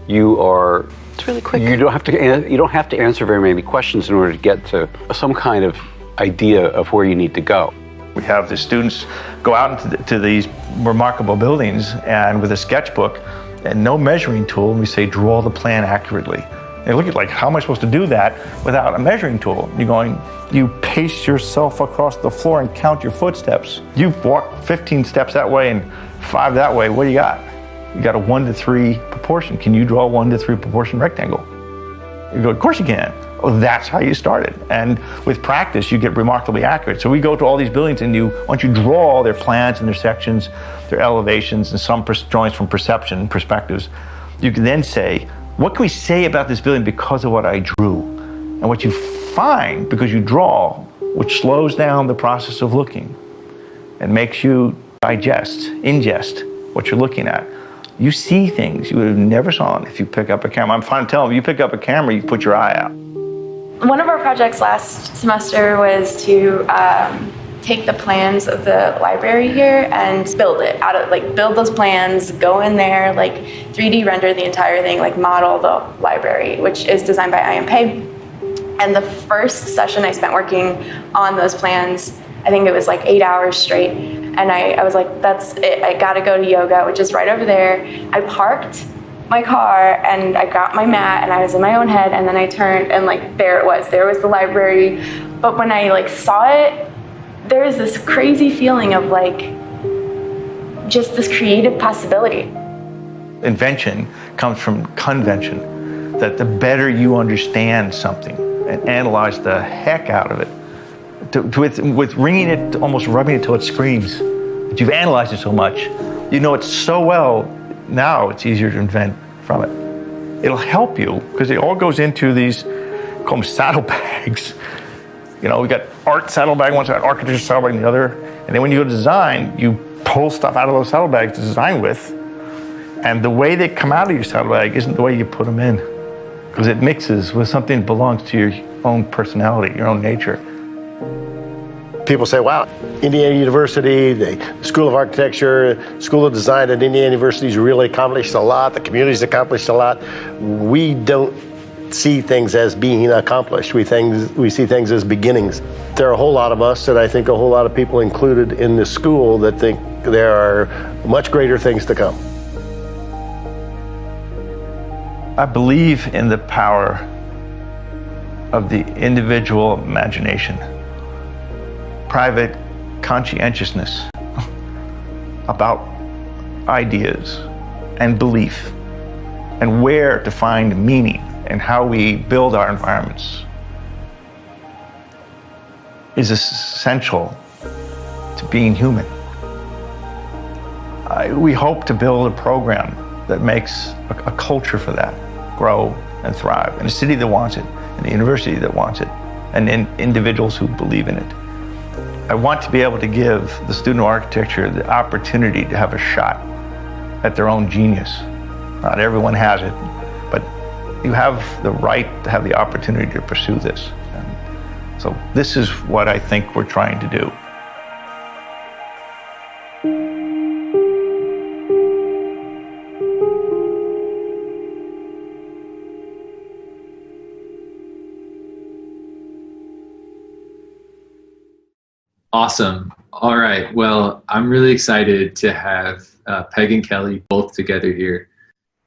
it's really quick. You don't have to answer very many questions in order to get to some kind of idea of where you need to go. We have the students go out into these remarkable buildings and with a sketchbook and no measuring tool, and we say, draw the plan accurately. They look at like, how am I supposed to do that without a measuring tool? You pace yourself across the floor and count your footsteps. You walk 15 steps that way and 5 that way, what do you got? You got a 1 to 3 proportion. Can you draw a 1 to 3 proportion rectangle? You go, of course you can. Oh, that's how you started. And with practice, you get remarkably accurate. So we go to all these buildings, and once you draw all their plans and their sections, their elevations, and some drawings from perspectives, you can then say, what can we say about this building because of what I drew? And what you find, because you draw, which slows down the process of looking and makes you ingest what you're looking at. You see things you would have never saw if you pick up a camera. I'm fine to tell them, you pick up a camera, you put your eye out. One of our projects last semester was to take the plans of the library here and build it out of, build those plans, go in there, 3D render the entire thing, model the library, which is designed by IMP. And the first session I spent working on those plans, I think it was 8 hours straight. And I was like, that's it, I gotta go to yoga, which is right over there. I parked my car and I got my mat and I was in my own head, and then I turned and there was the library. But when I saw it, there was this crazy feeling of just this creative possibility. Invention comes from convention, that the better you understand something and analyze the heck out of it, with ringing it, almost rubbing it till it screams, that you've analyzed it so much, you know it so well. Now it's easier to invent from it. It'll help you because it all goes into these, call them saddlebags. We got art saddlebag one side, architecture saddlebag on the other, and then when you go to design, you pull stuff out of those saddlebags to design with, and the way they come out of your saddlebag isn't the way you put them in, because it mixes with something that belongs to your own personality, your own nature. People say, wow, Indiana University, the School of Architecture, School of Design at Indiana University's really accomplished a lot. The community's accomplished a lot. We don't see things as being accomplished. We see things as beginnings. There are a whole lot of us, and I think a whole lot of people included in this school, that think there are much greater things to come. I believe in the power of the individual imagination. Private conscientiousness about ideas and belief and where to find meaning and how we build our environments is essential to being human. We hope to build a program that makes a culture for that grow and thrive, in a city that wants it, in a university that wants it, and in individuals who believe in it. I want to be able to give the student of architecture the opportunity to have a shot at their own genius. Not everyone has it, but you have the right to have the opportunity to pursue this. And so this is what I think we're trying to do. Awesome. All right. Well, I'm really excited to have Peg and Kelly both together here.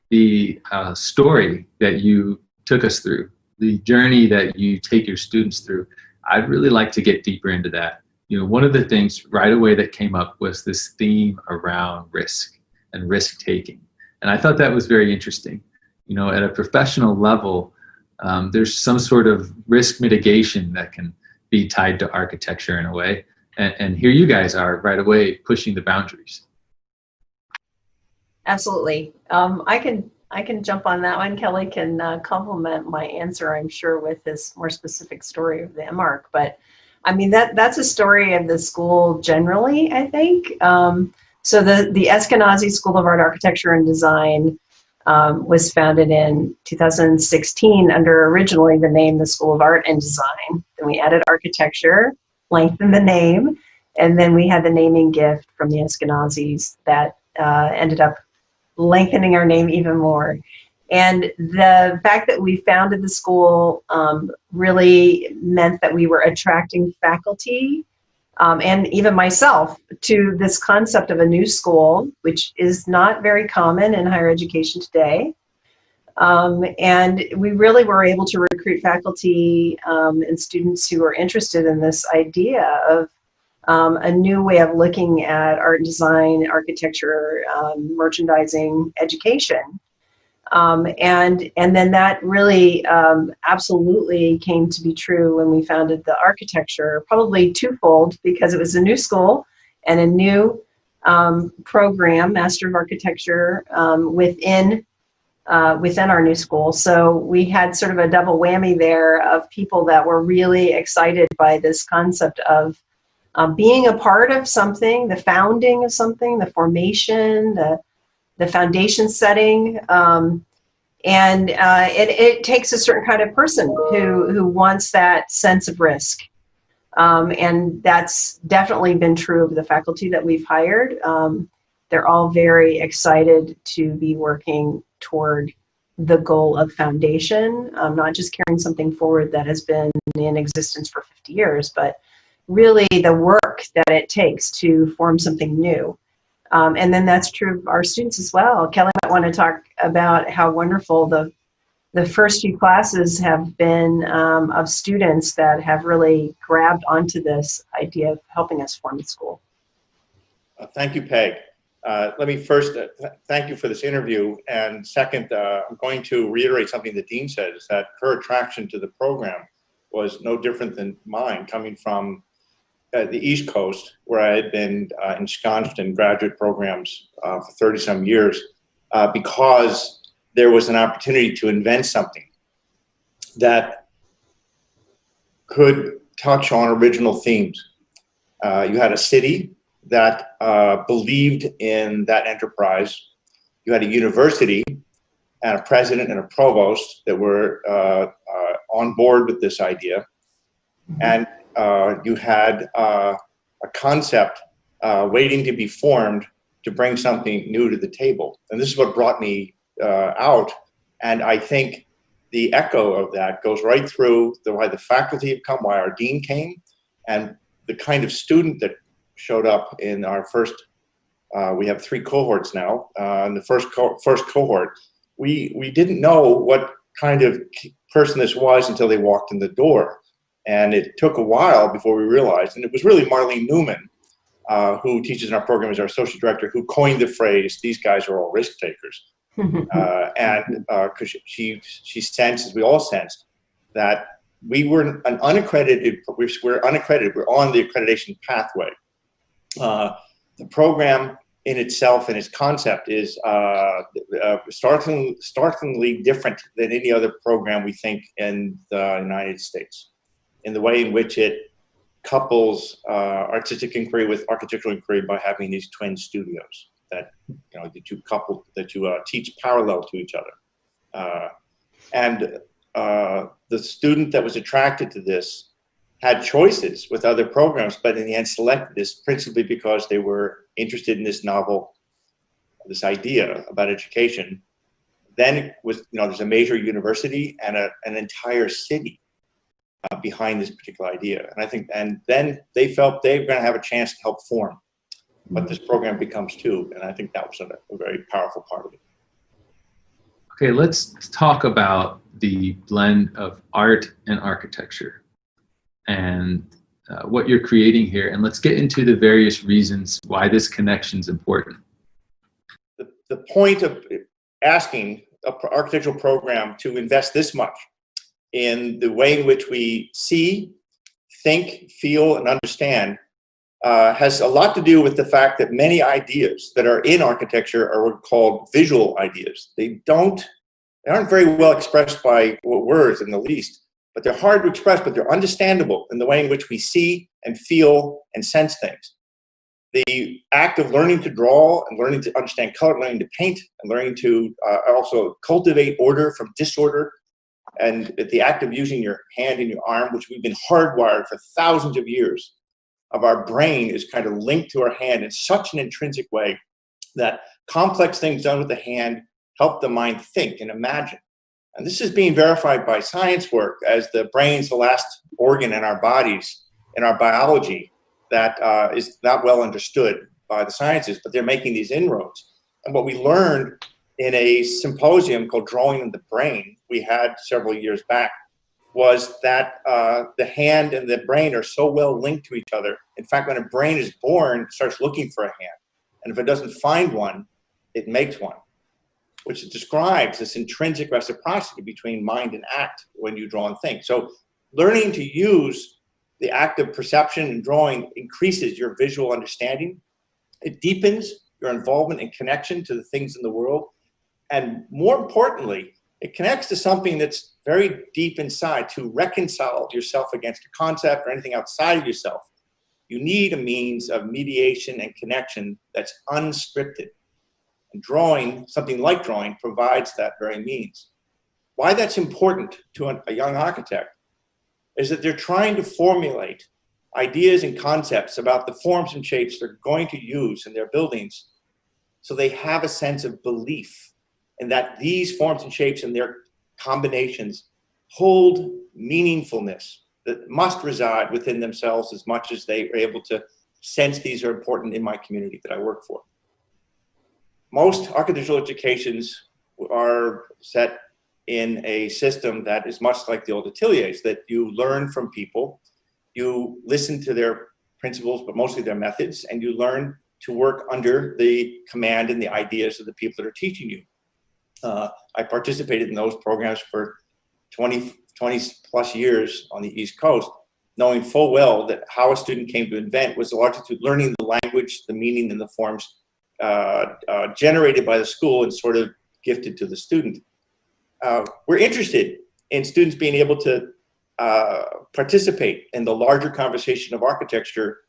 The story that you took us through, the journey that you take your students through, I'd really like to get deeper into that. One of the things right away that came up was this theme around risk and risk taking. And I thought that was very interesting. At a professional level, there's some sort of risk mitigation that can be tied to architecture in a way. And here you guys are right away pushing the boundaries. Absolutely. I can jump on that one. Kelly can complement my answer, I'm sure, with this more specific story of the MArch. But I mean, that's a story of the school generally, I think. So the Eskenazi School of Art, Architecture, and Design was founded in 2016 under originally the name the School of Art and Design. Then we added architecture, lengthened the name, and then we had the naming gift from the Eskenazis that ended up lengthening our name even more. And the fact that we founded the school really meant that we were attracting faculty and even myself to this concept of a new school, which is not very common in higher education today. And we really were able to recruit faculty and students who are interested in this idea of a new way of looking at art and design, architecture, merchandising, education. And then that really absolutely came to be true when we founded the architecture, probably twofold, because it was a new school and a new program, Master of Architecture, within our new school. So we had sort of a double whammy there of people that were really excited by this concept of being a part of something, the founding of something, the formation, the foundation setting. And it takes a certain kind of person who wants that sense of risk. And that's definitely been true of the faculty that we've hired. They're all very excited to be working toward the goal of foundation, not just carrying something forward that has been in existence for 50 years, but really the work that it takes to form something new. And then that's true of our students as well. Kelly might want to talk about how wonderful the first few classes have been of students that have really grabbed onto this idea of helping us form a school. Thank you, Peg. Let me first thank you for this interview. And second, I'm going to reiterate something the dean said, is that her attraction to the program was no different than mine, coming from the East Coast, where I had been ensconced in graduate programs for 30-some years, because there was an opportunity to invent something that could touch on original themes. You had a city that believed in that enterprise. You had a university and a president and a provost that were on board with this idea. And you had a concept waiting to be formed to bring something new to the table. And this is what brought me out. And I think the echo of that goes right through why the faculty have come, why our dean came, and the kind of student that showed up in our first, we have 3 cohorts now. In the first cohort, we didn't know what kind of person this was until they walked in the door. And it took a while before we realized, and it was really Marlene Newman, who teaches in our program as our associate director, who coined the phrase, "These guys are all risk takers." And because she sensed, as we all sensed, that we were an unaccredited, we're unaccredited, we're on the accreditation pathway. The program in itself and its concept is startlingly different than any other program we think in the United States, in the way in which it couples artistic inquiry with architectural inquiry by having these twin studios that you teach parallel to each other. And the student that was attracted to this had choices with other programs, but in the end selected this principally because they were interested in this novel, this idea about education. Then there's a major university and an entire city behind this particular idea. And I think, and then they felt they were going to have a chance to help form what this program becomes too. And I think that was a very powerful part of it. Okay, let's talk about the blend of art and architecture and what you're creating here. And let's get into the various reasons why this connection is important. The point of asking an architectural program to invest this much in the way in which we see, think, feel, and understand has a lot to do with the fact that many ideas that are in architecture are what are called visual ideas. They aren't very well expressed by words in the least, but they're hard to express, but they're understandable in the way in which we see and feel and sense things. The act of learning to draw and learning to understand color, learning to paint, and learning to also cultivate order from disorder, and the act of using your hand and your arm, which we've been hardwired for thousands of years of our brain, is kind of linked to our hand in such an intrinsic way that complex things done with the hand help the mind think and imagine. And this is being verified by science work, as the brain's the last organ in our bodies, in our biology, that is not well understood by the sciences, but they're making these inroads. And what we learned in a symposium called Drawing in the Brain we had several years back was that the hand and the brain are so well linked to each other. In fact, when a brain is born, it starts looking for a hand. And if it doesn't find one, it makes one. which describes this intrinsic reciprocity between mind and act when you draw and think. So learning to use the act of perception and drawing increases your visual understanding. It deepens your involvement and connection to the things in the world. And more importantly, it connects to something that's very deep inside. To reconcile yourself against a concept or anything outside of yourself, you need a means of mediation and connection that's unscripted. And drawing, something like drawing, provides that very means. Why that's important to a young architect is that they're trying to formulate ideas and concepts about the forms and shapes they're going to use in their buildings, so they have a sense of belief in that these forms and shapes and their combinations hold meaningfulness that must reside within themselves as much as they are able to sense these are important in my community that I work for. Most architectural educations are set in a system that is much like the old ateliers, that you learn from people, you listen to their principles, but mostly their methods, and you learn to work under the command and the ideas of the people that are teaching you. I participated in those programs for 20 plus years on the East Coast, knowing full well that how a student came to invent was largely through learning the language, the meaning, and the forms generated by the school and sort of gifted to the student. We're interested in students being able to participate in the larger conversation of architecture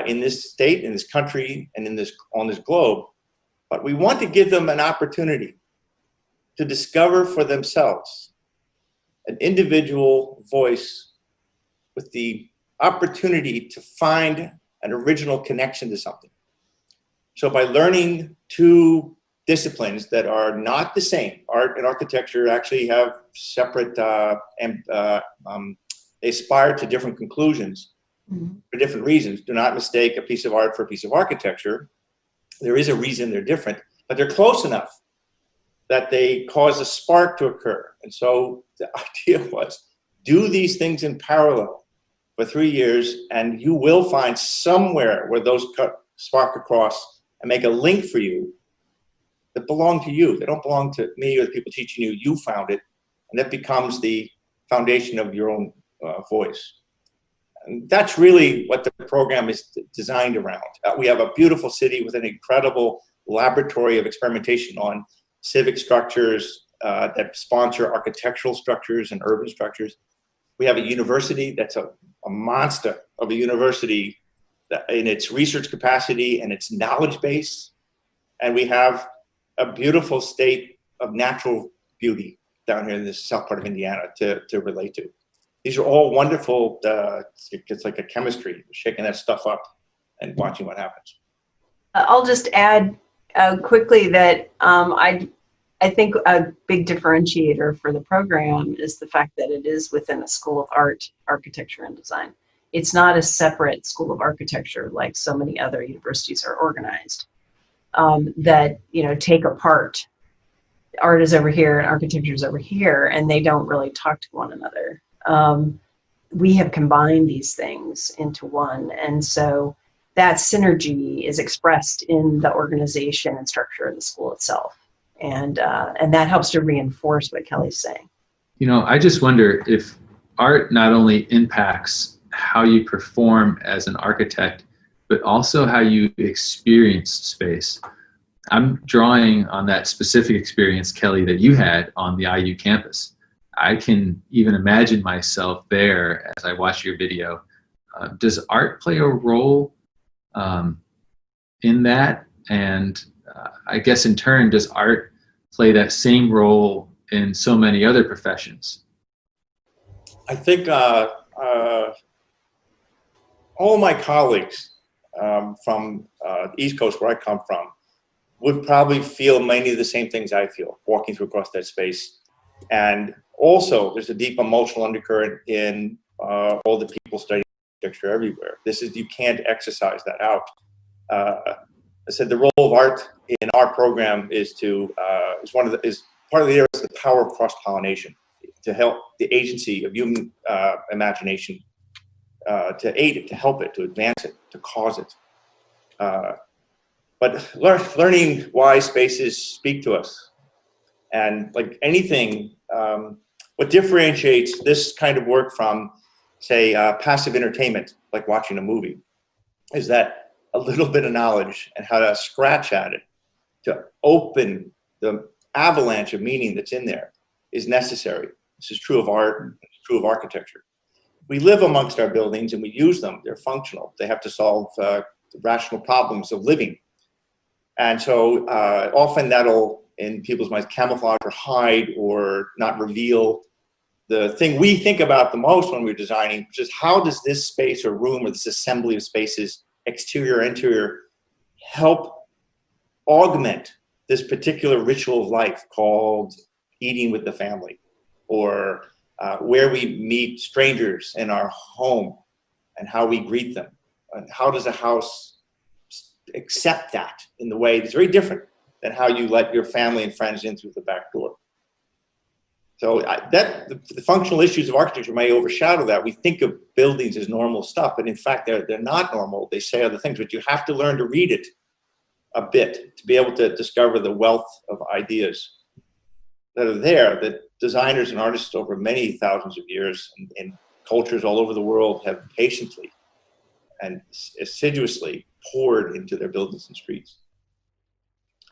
in this state, in this country, and on this globe. But we want to give them an opportunity to discover for themselves an individual voice with the opportunity to find an original connection to something. So by learning two disciplines that are not the same, art and architecture actually have separate, they aspire to different conclusions for different reasons. Do not mistake a piece of art for a piece of architecture. There is a reason they're different, but they're close enough that they cause a spark to occur. And so the idea was, do these things in parallel for 3 years, and you will find somewhere where those spark across and make a link for you that belong to you. They don't belong to me or the people teaching you. You found it, and that becomes the foundation of your own voice. And that's really what the program is designed around. We have a beautiful city with an incredible laboratory of experimentation on civic structures that sponsor architectural structures and urban structures. We have a university that's a monster of a university in its research capacity and its knowledge base. And we have a beautiful state of natural beauty down here in the south part of Indiana to relate to. These are all wonderful, it's like a chemistry, shaking that stuff up and watching what happens. I'll just add quickly that I think a big differentiator for the program is the fact that it is within a School of Art, Architecture, and Design. It's not a separate School of Architecture like so many other universities are organized, that, you know, take apart. Art is over here and architecture is over here, and they don't really talk to one another. We have combined these things into one, and so that synergy is expressed in the organization and structure of the school itself. And that helps to reinforce what Kelly's saying. You know, I just wonder if art not only impacts how you perform as an architect, but also how you experience space. I'm drawing on that specific experience, Kelly, that you had on the IU campus. I can even imagine myself there as I watch your video. Does art play a role in that? And I guess in turn, does art play that same role in so many other professions? I think all my colleagues from the East Coast, where I come from, would probably feel many of the same things I feel walking through across that space. And also, there's a deep emotional undercurrent in all the people studying architecture everywhere. You can't exercise that out. I said the role of art in our program is part of the area is the power of cross-pollination, to help the agency of human imagination, to aid it, to help it, to advance it, to cause it. But learning why spaces speak to us And like anything, what differentiates this kind of work from, say, passive entertainment, like watching a movie, is that a little bit of knowledge and how to scratch at it to open the avalanche of meaning that's in there is necessary. This is true of art, it's true of architecture. We live amongst our buildings and we use them. They're functional. They have to solve rational problems of living. And so often that'll, in people's minds, camouflage or hide or not reveal the thing we think about the most when we're designing, which is how does this space or room or this assembly of spaces, exterior, interior, help augment this particular ritual of life called eating with the family, or where we meet strangers in our home and how we greet them. And how does a house accept that in the way that's very different than how you let your family and friends in through the back door. So the functional issues of architecture may overshadow that. We think of buildings as normal stuff, but in fact, they're not normal. They say other things, but you have to learn to read it a bit to be able to discover the wealth of ideas that are there, that designers and artists over many thousands of years and cultures all over the world have patiently and assiduously poured into their buildings and streets.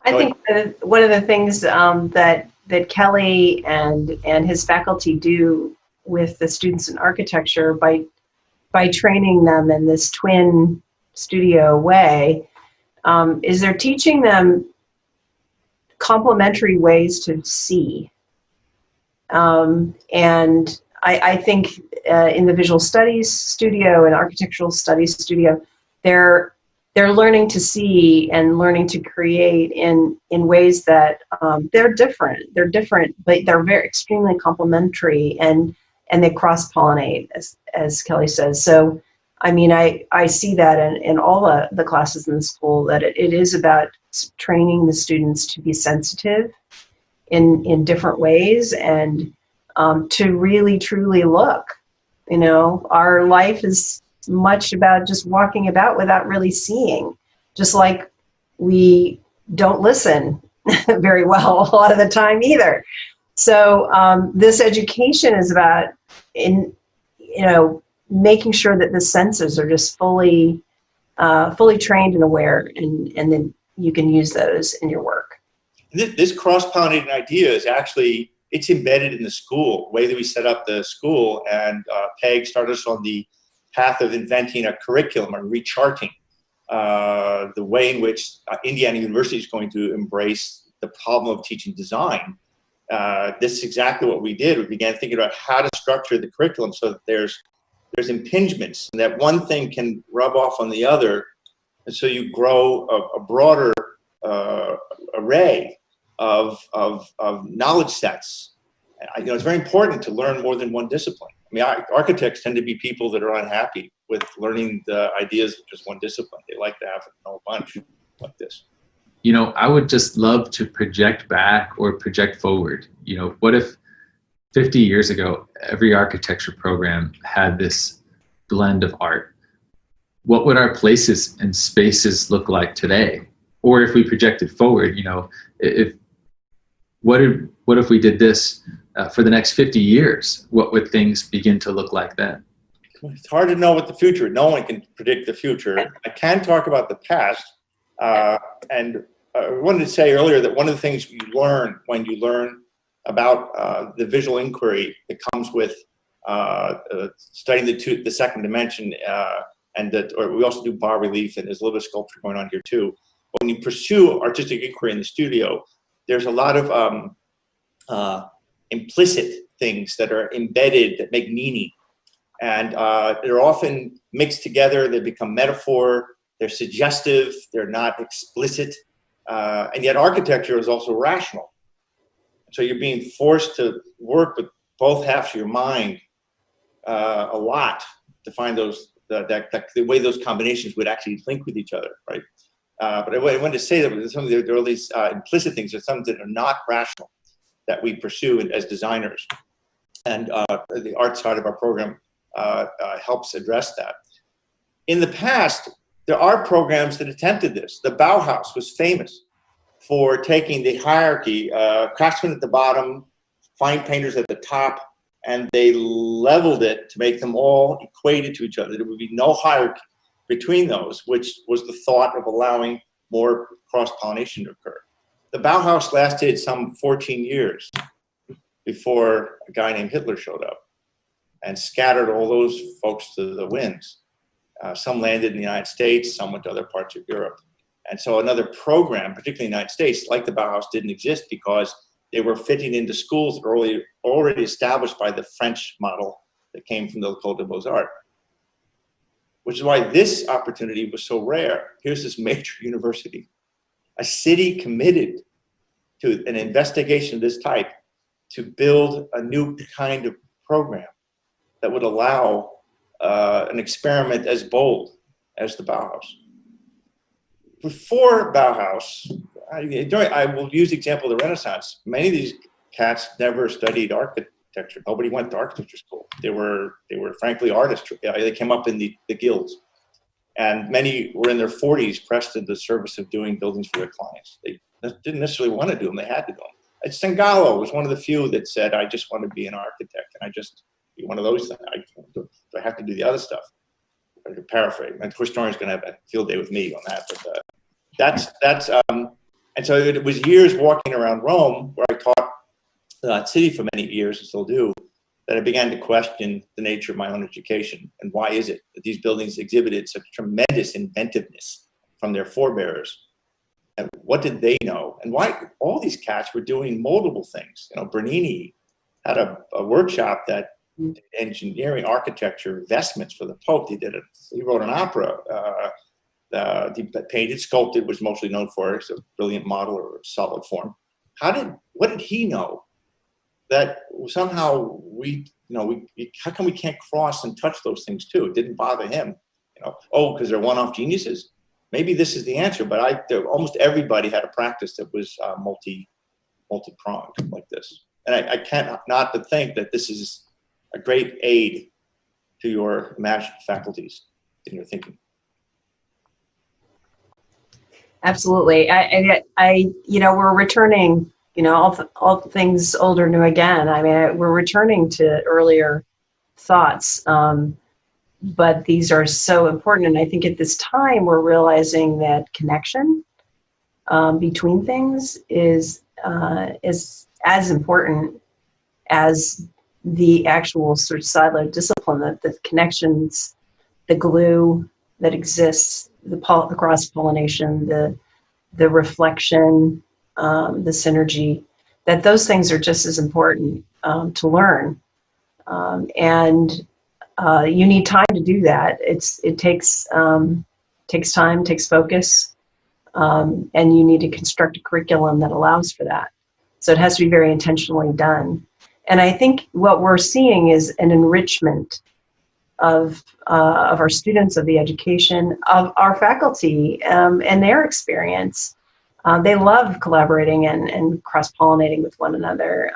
I think one of the things that Kelly and his faculty do with the students in architecture by training them in this twin studio way is they're teaching them complementary ways to see. And I think in the visual studies studio and architectural studies studio, they're learning to see and learning to create in ways that they're different. They're different, but they're very extremely complementary, and they cross-pollinate, as Kelly says. So, I mean, I see that in all the classes in the school, that it is about training the students to be sensitive in different ways and to really truly look. You know, our life is much about just walking about without really seeing, just like we don't listen very well a lot of the time either. So this education is about making sure that the senses are just fully trained and aware, and then you can use those in your work. This cross-pollinating idea is actually, it's embedded in the school, the way that we set up the school, and Peg started us on the path of inventing a curriculum and recharting the way in which Indiana University is going to embrace the problem of teaching design. This is exactly what we did. We began thinking about how to structure the curriculum so that there's impingements, and that one thing can rub off on the other, and so you grow a broader array of knowledge sets. It's very important to learn more than one discipline. I mean, architects tend to be people that are unhappy with learning the ideas of just one discipline. They like to have a whole bunch like this. You know, I would just love to project back or project forward. You know, what if 50 years ago, every architecture program had this blend of art? What would our places and spaces look like today? Or if we projected forward, you know, what if we did this for the next 50 years? What would things begin to look like then? It's hard to know what the future, no one can predict the future. I can talk about the past. And I wanted to say earlier that one of the things you learn when you learn about the visual inquiry that comes with studying the second dimension, or we also do bar relief, and there's a little bit of sculpture going on here too. When you pursue artistic inquiry in the studio, there's a lot of implicit things that are embedded that make meaning. And they're often mixed together, they become metaphor, they're suggestive, they're not explicit. And yet architecture is also rational. So you're being forced to work with both halves of your mind a lot to find those, the way those combinations would actually link with each other, right? But I wanted to say that some of there are these implicit things, there's some that are not rational that we pursue as designers. And the art side of our program helps address that. In the past, there are programs that attempted this. The Bauhaus was famous for taking the hierarchy, craftsmen at the bottom, fine painters at the top, and they leveled it to make them all equated to each other. There would be no hierarchy between those, which was the thought of allowing more cross-pollination to occur. The Bauhaus lasted some 14 years before a guy named Hitler showed up and scattered all those folks to the winds. Some landed in the United States, some went to other parts of Europe. And so another program, particularly in the United States, like the Bauhaus, didn't exist because they were fitting into schools that were already established by the French model that came from the École des Beaux-Arts. Which is why this opportunity was so rare. Here's this major university, a city committed to an investigation of this type to build a new kind of program that would allow an experiment as bold as the Bauhaus. Before Bauhaus, I will use the example of the Renaissance. Many of these cats never studied architecture. Nobody went to architecture school. They were frankly artists. They came up in the guilds. And many were in their 40s pressed into the service of doing buildings for their clients. They didn't necessarily want to do them, they had to do them. Sangallo was one of the few that said, I just want to be an architect, and I just be one of those things. I have to do the other stuff. I could paraphrase. My historian's going to have a field day with me on that. But and so it was years walking around Rome, where I taught that city for many years and still do, that I began to question the nature of my own education. And why is it that these buildings exhibited such tremendous inventiveness from their forebears? And what did they know? And why all these cats were doing multiple things. You know, Bernini had a workshop that did engineering, architecture, vestments for the Pope. He wrote an opera. He painted, sculpted, was mostly known for. He's a brilliant model or solid form. What did he know that somehow how come we can't cross and touch those things too? It didn't bother him, because they're one-off geniuses. Maybe this is the answer, but almost everybody had a practice that was multi-pronged like this. And I can't not to think that this is a great aid to your imaginative faculties in your thinking. Absolutely. We're returning, all things old or new again. I mean, we're returning to earlier thoughts, but these are so important. And I think at this time, we're realizing that connection between things is as important as the actual sort of siloed discipline, that the connections, the glue that exists, the cross-pollination, the reflection, the synergy, that those things are just as important to learn. And you need time to do that. It takes time, takes focus, and you need to construct a curriculum that allows for that. So it has to be very intentionally done. And I think what we're seeing is an enrichment of our students, of the education, of our faculty, and their experience. They love collaborating and cross-pollinating with one another.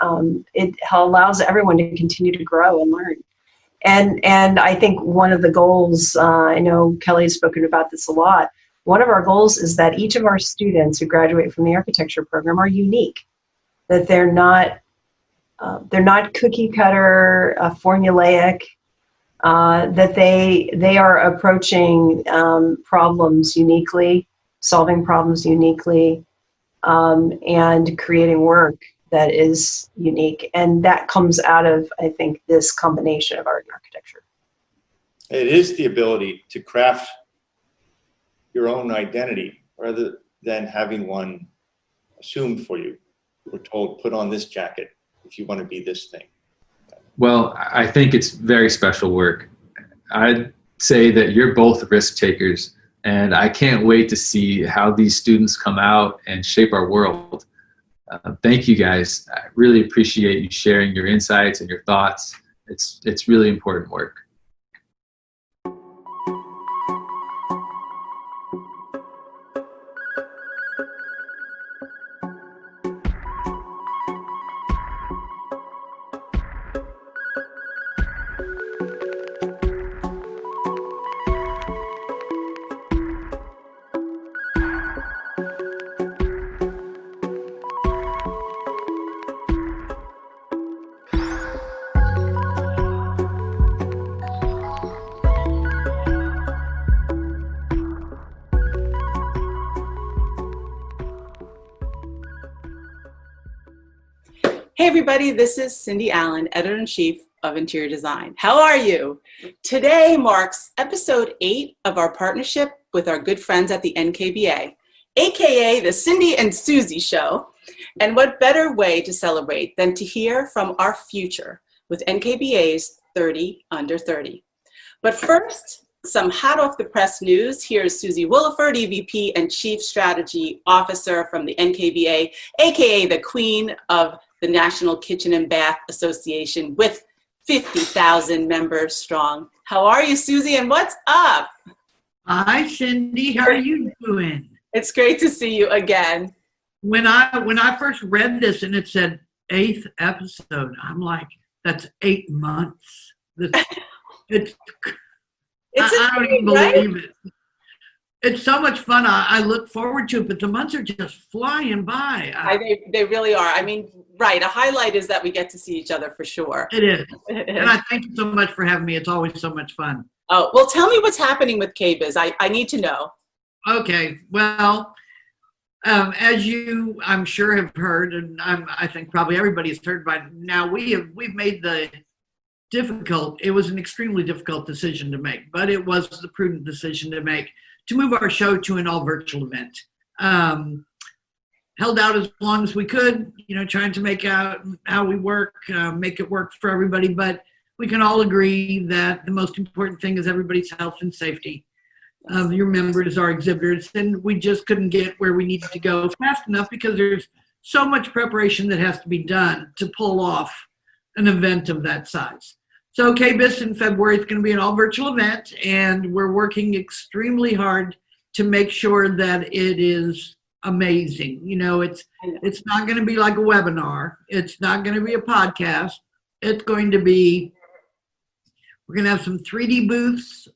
It allows everyone to continue to grow and learn. And I think one of the goals, I know Kelly has spoken about this a lot, one of our goals is that each of our students who graduate from the architecture program are unique, that they're not cookie cutter, formulaic, that they are approaching problems uniquely, solving problems uniquely, and creating work that is unique. And that comes out of, I think, this combination of art and architecture. It is the ability to craft your own identity rather than having one assumed for you. We're told, put on this jacket if you want to be this thing. Well, I think it's very special work. I'd say that you're both risk takers, and I can't wait to see how these students come out and shape our world. Thank you guys. I really appreciate you sharing your insights and your thoughts. It's really important work. Hey everybody, this is Cindy Allen, Editor-in-Chief of Interior Design. How are you? Today marks episode 8 of our partnership with our good friends at the NKBA, aka the Cindy and Suzie Show. And what better way to celebrate than to hear from our future with NKBA's 30 Under 30. But first, some hot off the press news. Here's Suzie Williford, EVP and Chief Strategy Officer from the NKBA, aka the Queen of the National Kitchen and Bath Association with 50,000 members strong. How are you, Suzie, and what's up? Hi, Cindy. How are you doing? It's great to see you again. When I first read this and it said 8th episode, I'm like, that's 8 months. I don't even believe it. It's so much fun. I look forward to it, but the months are just flying by. They really are. I mean, right. A highlight is that we get to see each other for sure. It is. And I thank you so much for having me. It's always so much fun. Oh, well, tell me what's happening with KBIS. I need to know. Okay. Well, as you, I'm sure, have heard, and I think probably everybody's heard by now, we've made it was an extremely difficult decision to make, but it was the prudent decision to make, to move our show to an all virtual event. Held out as long as we could, trying to make out how we work, make it work for everybody, but we can all agree that the most important thing is everybody's health and safety. Your members, our exhibitors, and we just couldn't get where we needed to go fast enough because there's so much preparation that has to be done to pull off an event of that size. So KBIS in February is going to be an all virtual event, and we're working extremely hard to make sure that it is amazing. It's not going to be like a webinar. It's not going to be a podcast. It's going to be, we're going to have some 3D booths.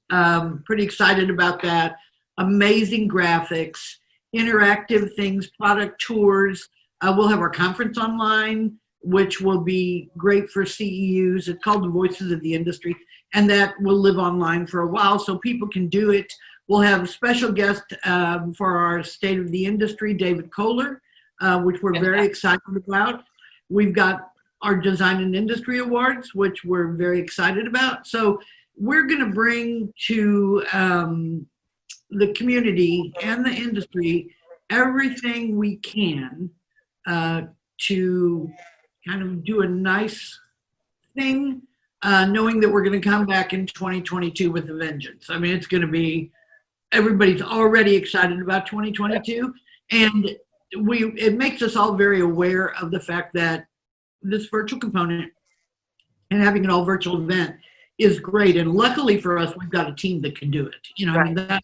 Pretty excited about that. Amazing graphics, interactive things, product tours. We'll have our conference online, which will be great for CEUs. It's called the Voices of the Industry, and that will live online for a while so people can do it. We'll have a special guest for our State of the Industry, David Kohler, which we're very excited about. We've got our Design and Industry Awards, which we're very excited about. So we're going to bring to the community and the industry everything we can to kind of do a nice thing, knowing that we're going to come back in 2022 with a vengeance. I mean, it's going to be, everybody's already excited about 2022, and it makes us all very aware of the fact that this virtual component and having an all virtual event is great. And luckily for us, we've got a team that can do it. I mean,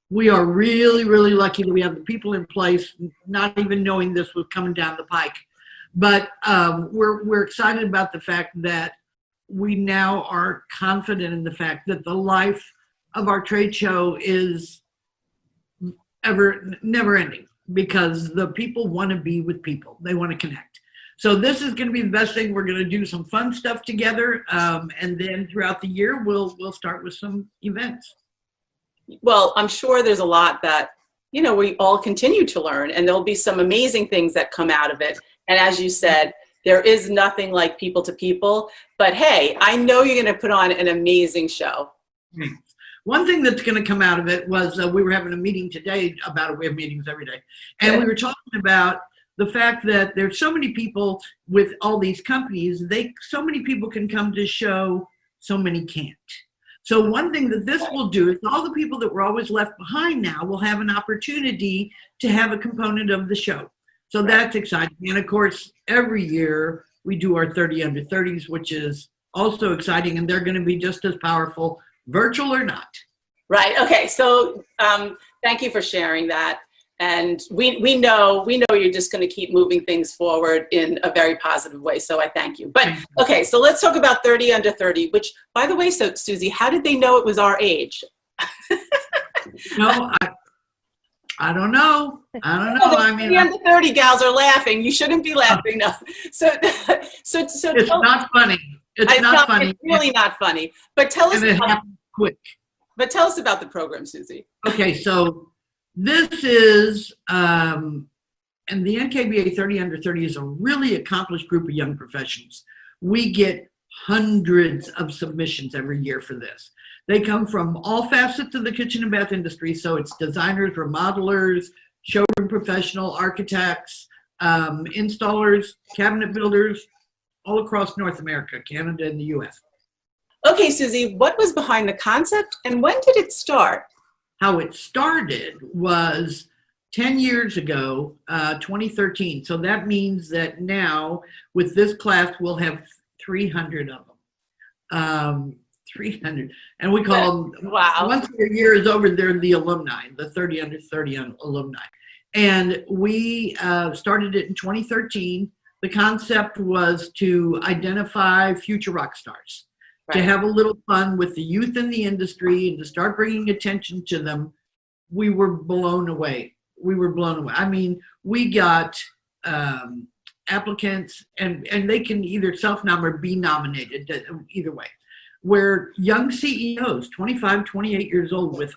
we are really, really lucky that we have the people in place, not even knowing this was coming down the pike. But we're excited about the fact that we now are confident in the fact that the life of our trade show is never ending, because the people want to be with people. They want to connect. So this is going to be the best thing. We're going to do some fun stuff together. And then throughout the year, we'll start with some events. Well, I'm sure there's a lot that, we all continue to learn, and there'll be some amazing things that come out of it. And as you said, there is nothing like people to people, but hey, I know you're going to put on an amazing show. One thing that's going to come out of it was we were having a meeting today about it. We have meetings every day. And we were talking about the fact that there's so many people with all these companies, so many people can come to show, so many can't. So one thing that this will do is all the people that were always left behind now will have an opportunity to have a component of the show. So that's exciting. And of course, every year we do our 30 Under 30s, which is also exciting, and they're going to be just as powerful, virtual or not. Right. Okay. So thank you for sharing that. And we know you're just going to keep moving things forward in a very positive way. So I thank you. But okay, so let's talk about 30 Under 30, which, by the way, so Suzie, how did they know it was our age? No, I don't know. I mean, the under 30 gals are laughing. You shouldn't be laughing. No. So it's not funny. It's not funny. It's really not funny. But tell us about quick. But tell us about the program, Suzie. Okay, so this is and the NKBA 30 Under 30 is a really accomplished group of young professionals. We get hundreds of submissions every year for this. They come from all facets of the kitchen and bath industry. So it's designers, remodelers, showroom professional, architects, installers, cabinet builders, all across North America, Canada, and the US. Okay, Suzie, what was behind the concept and when did it start? How it started was 10 years ago, 2013. So that means that now with this class, we'll have 300 of them. 300. And we call them, wow. Once their year is over, they're the alumni, the 30 Under 30 alumni. And we started it in 2013. The concept was to identify future rock stars, to have a little fun with the youth in the industry and to start bringing attention to them. We were blown away. We were blown away. I mean, we got applicants, and they can either self-nom or be nominated, either way, where young CEOs, 25, 28 years old, with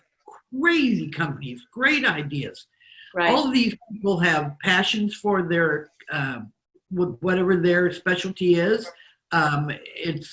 crazy companies, great ideas. Right. All of these people have passions for their, whatever their specialty is. It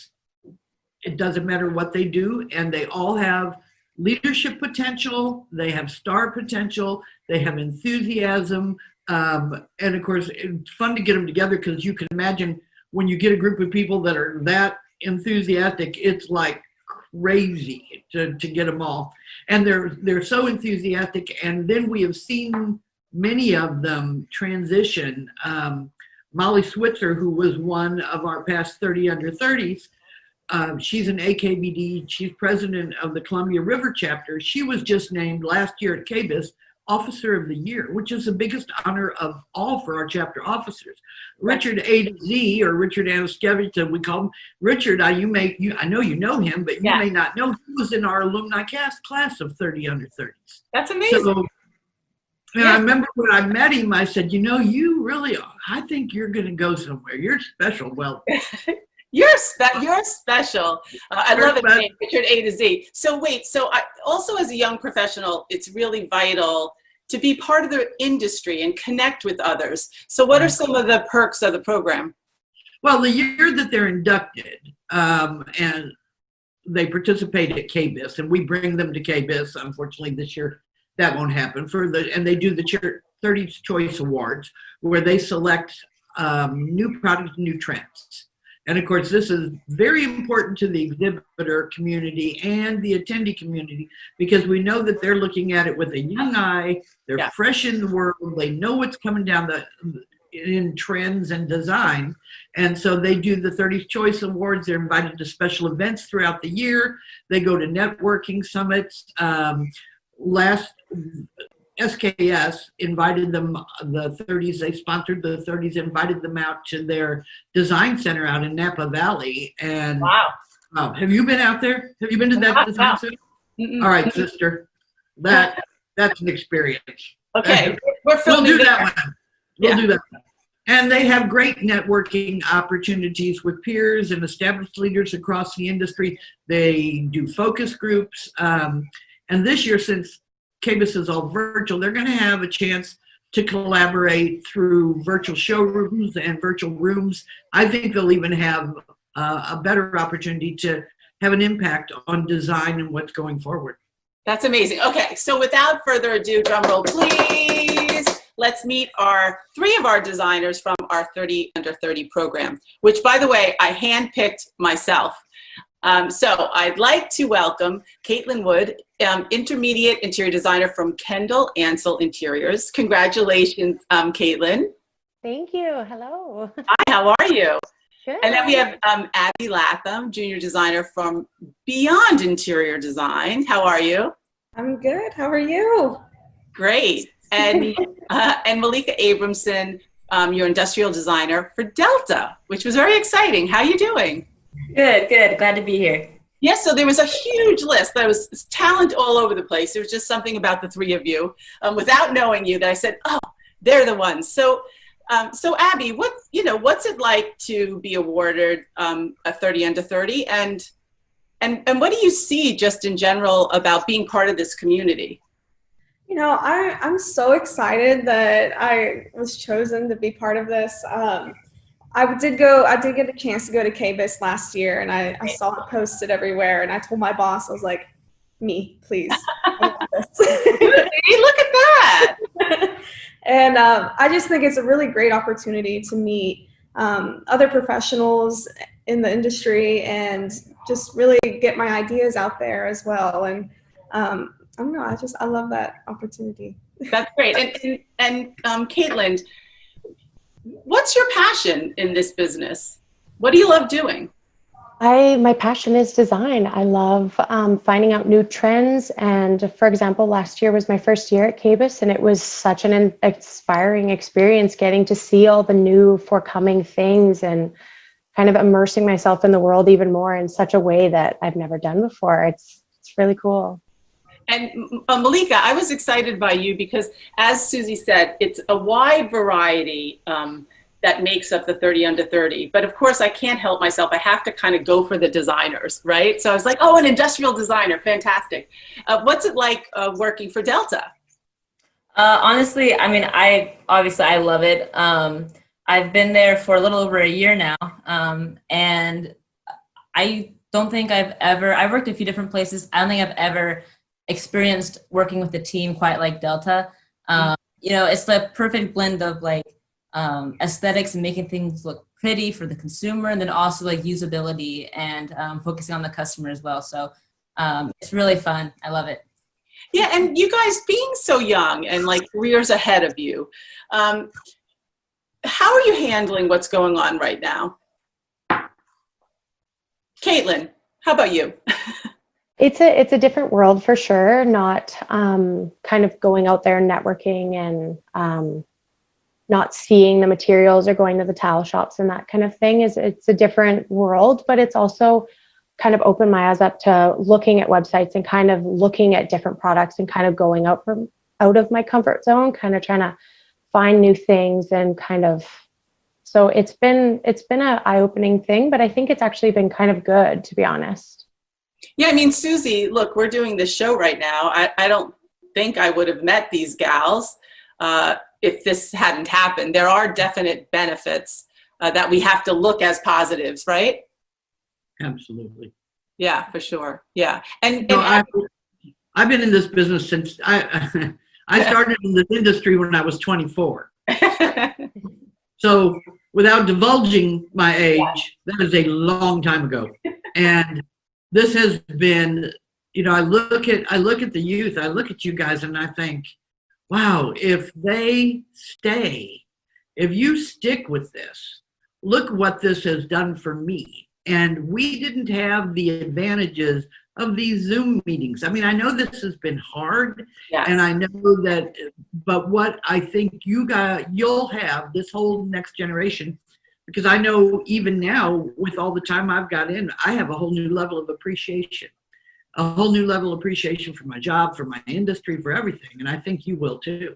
doesn't matter what they do, and they all have leadership potential, they have star potential, they have enthusiasm, and of course, it's fun to get them together because you can imagine when you get a group of people that are that enthusiastic, it's like crazy to get them all. And they're so enthusiastic, and then we have seen many of them transition. Molly Switzer, who was one of our past 30 Under 30s, she's an AKBD, she's president of the Columbia River chapter. She was just named last year at KBIS Officer of the Year, which is the biggest honor of all for our chapter officers. Richard A to Z, or Richard Anaskevich, we call him Richard. I know you know him, but you may not know. He was in our alumni class of 30 Under 30s. That's amazing. So, and I remember when I met him, I said, you know, you really, I think you're going to go somewhere. You're special. Well, you're special. I love it, Richard A to Z. So wait, also as a young professional, it's really vital to be part of the industry and connect with others. So what are some of the perks of the program? Well, the year that they're inducted, and they participate at KBIS, and we bring them to KBIS. Unfortunately, this year that won't happen. And they do the 30 Choice Awards, where they select new products, new trends. And of course, this is very important to the exhibitor community and the attendee community, because we know that they're looking at it with a young eye. They're fresh in the world. They know what's coming down in trends and design. And so they do the 30 Choice Awards. They're invited to special events throughout the year. They go to networking summits. Last SKS invited them, the 30s, they sponsored the 30s, invited them out to their design center out in Napa Valley. And wow. Have you been out there? Have you been to that design center? All right, sister, that's an experience. Okay, we'll do that one. We'll do that one. And they have great networking opportunities with peers and established leaders across the industry. They do focus groups. And this year, since KBIS is all virtual, they're going to have a chance to collaborate through virtual showrooms and virtual rooms. I think they'll even have a better opportunity to have an impact on design and what's going forward. That's amazing. Okay, so without further ado, drum roll please, let's meet three of our designers from our 30 Under 30 program, which, by the way, I handpicked myself. So I'd like to welcome Katelyn Woods, intermediate interior designer from Kendall Ansell Interiors. Congratulations, Katelyn. Thank you. Hello. Hi, how are you? Good. And then we have Abigale Latham, junior designer from Beyond Interior Design. How are you? I'm good. How are you? Great. And Malyka Abramson, your industrial designer for Delta, which was very exciting. How are you doing? Good, good. Glad to be here. Yes, so there was a huge list. There was talent all over the place. There was just something about the three of you, without knowing you, that I said, oh, they're the ones. So Abby, what's it like to be awarded a 30 Under 30, and what do you see just in general about being part of this community? You know, I'm so excited that I was chosen to be part of this. I did get a chance to go to KBIS last year, and I saw it posted everywhere, and I told my boss, I was like, me, please. I want this. Look at that. And I just think it's a really great opportunity to meet other professionals in the industry and just really get my ideas out there as well. And I don't know, I love that opportunity. That's great. And Katelyn, what's your passion in this business? What do you love doing? My passion is design. I love finding out new trends. And for example, last year was my first year at KBIS, and it was such an inspiring experience getting to see all the new forthcoming things and kind of immersing myself in the world even more in such a way that I've never done before. It's really cool. And Malyka, I was excited by you because, as Suzie said, it's a wide variety that makes up the 30 under 30. But of course, I can't help myself. I have to kind of go for the designers, right? So I was like, oh, an industrial designer, fantastic. What's it like working for Delta? Honestly, I mean, I love it. I've been there for a little over a year now, and I don't think I've worked in a few different places. I don't think I've ever experienced working with a team quite like Delta. You know, it's the perfect blend of like aesthetics and making things look pretty for the consumer, and then also like usability and focusing on the customer as well. So it's really fun. I love it. Yeah, and you guys being so young and like careers ahead of you, how are you handling what's going on right now? Katelyn, how about you? It's a different world for sure. Not kind of going out there and networking and not seeing the materials or going to the tile shops and that kind of thing. It's a different world, but it's also kind of opened my eyes up to looking at websites and kind of looking at different products and kind of going out of my comfort zone, kind of trying to find new things and kind of. So it's been an eye-opening thing, but I think it's actually been kind of good, to be honest. Yeah, I mean, Suzie, look, we're doing this show right now. I don't think I would have met these gals if this hadn't happened. There are definite benefits that we have to look as positives, right? Absolutely. Yeah, for sure. Yeah. And I've been in this business since I started in this industry when I was 24. So without divulging my age, that is a long time ago. And this has been, you know, I look at the youth, I look at you guys and I think, wow, if they stay, if you stick with this, look what this has done for me. And we didn't have the advantages of these Zoom meetings. I mean, I know this has been hard, yes. And I know that, but what I think you'll have this whole next generation, because I know even now with all the time I've got in, I have a whole new level of appreciation, for my job, for my industry, for everything. And I think you will too.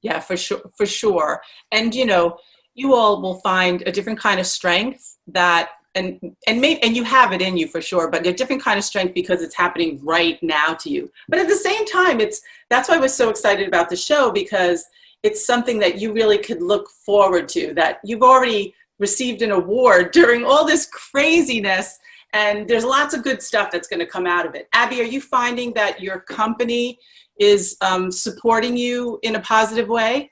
Yeah, for sure. And you know, you all will find a different kind of strength that, and you have it in you for sure, but a different kind of strength because it's happening right now to you. But at the same time, that's why I was so excited about the show, because it's something that you really could look forward to, that you've already received an award during all this craziness, and there's lots of good stuff that's going to come out of it. Abby, are you finding that your company is supporting you in a positive way?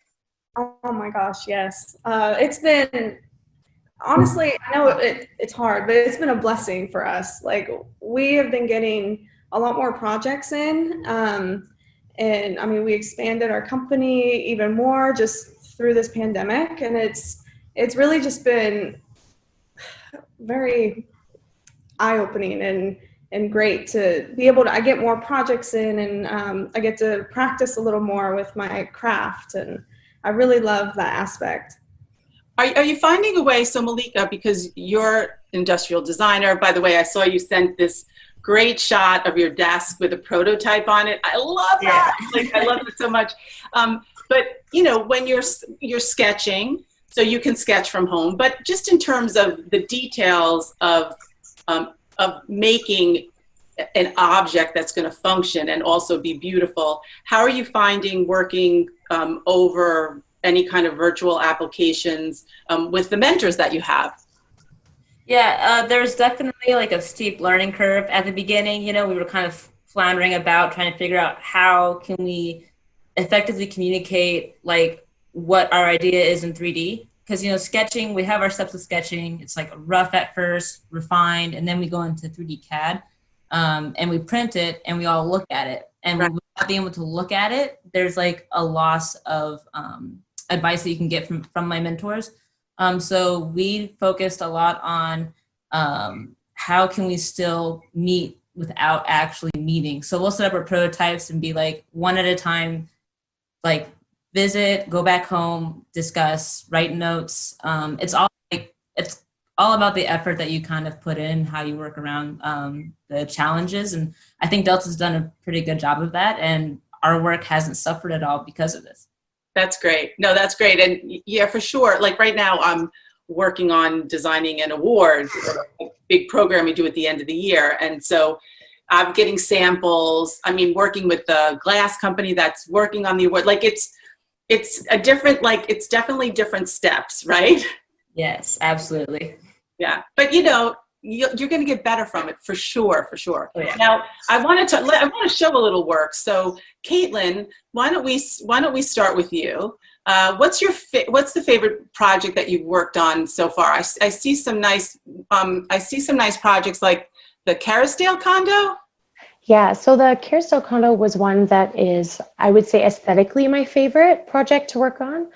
Oh my gosh, yes. It's been, honestly, I know it's hard, but it's been a blessing for us. Like, we have been getting a lot more projects in, and I mean, we expanded our company even more just through this pandemic, and it's really just been very eye-opening and great to be able to, I get more projects in, and I get to practice a little more with my craft, and I really love that aspect. Are you finding a way, so Malyka, because you're industrial designer, by the way, I saw you sent this great shot of your desk with a prototype on it. I love that. Yeah. Like, I love it so much. But you know, when you're sketching, so you can sketch from home, but just in terms of the details of making an object that's going to function and also be beautiful. How are you finding working over any kind of virtual applications with the mentors that you have? Yeah, there's definitely like a steep learning curve at the beginning. You know, we were kind of floundering about trying to figure out how can we effectively communicate like what our idea is in 3D. Because, you know, sketching, we have our steps of sketching. It's like rough at first, refined, and then we go into 3D CAD. And we print it and we all look at it. And without being able to look at it, there's like a loss of advice that you can get from my mentors. So we focused a lot on how can we still meet without actually meeting. So we'll set up our prototypes and be like one at a time, like visit, go back home, discuss, write notes. It's all about the effort that you kind of put in, how you work around the challenges. And I think Delta's done a pretty good job of that. And our work hasn't suffered at all because of this. That's great. No, that's great. And yeah, for sure. Like right now I'm working on designing an award for a big program we do at the end of the year. And so I'm getting samples. I mean, working with the glass company that's working on the award, like it's a different, like it's definitely different steps, right? Yes, absolutely. Yeah, but you know, you're going to get better from it for sure, for sure. Oh, yeah. Now, I want to show a little work. So, Katelyn, why don't we start with you? What's the favorite project that you've worked on so far? I see some nice projects like the Carisdale condo. Yeah, so the Carisdale condo was one that is, I would say, aesthetically my favorite project to work on.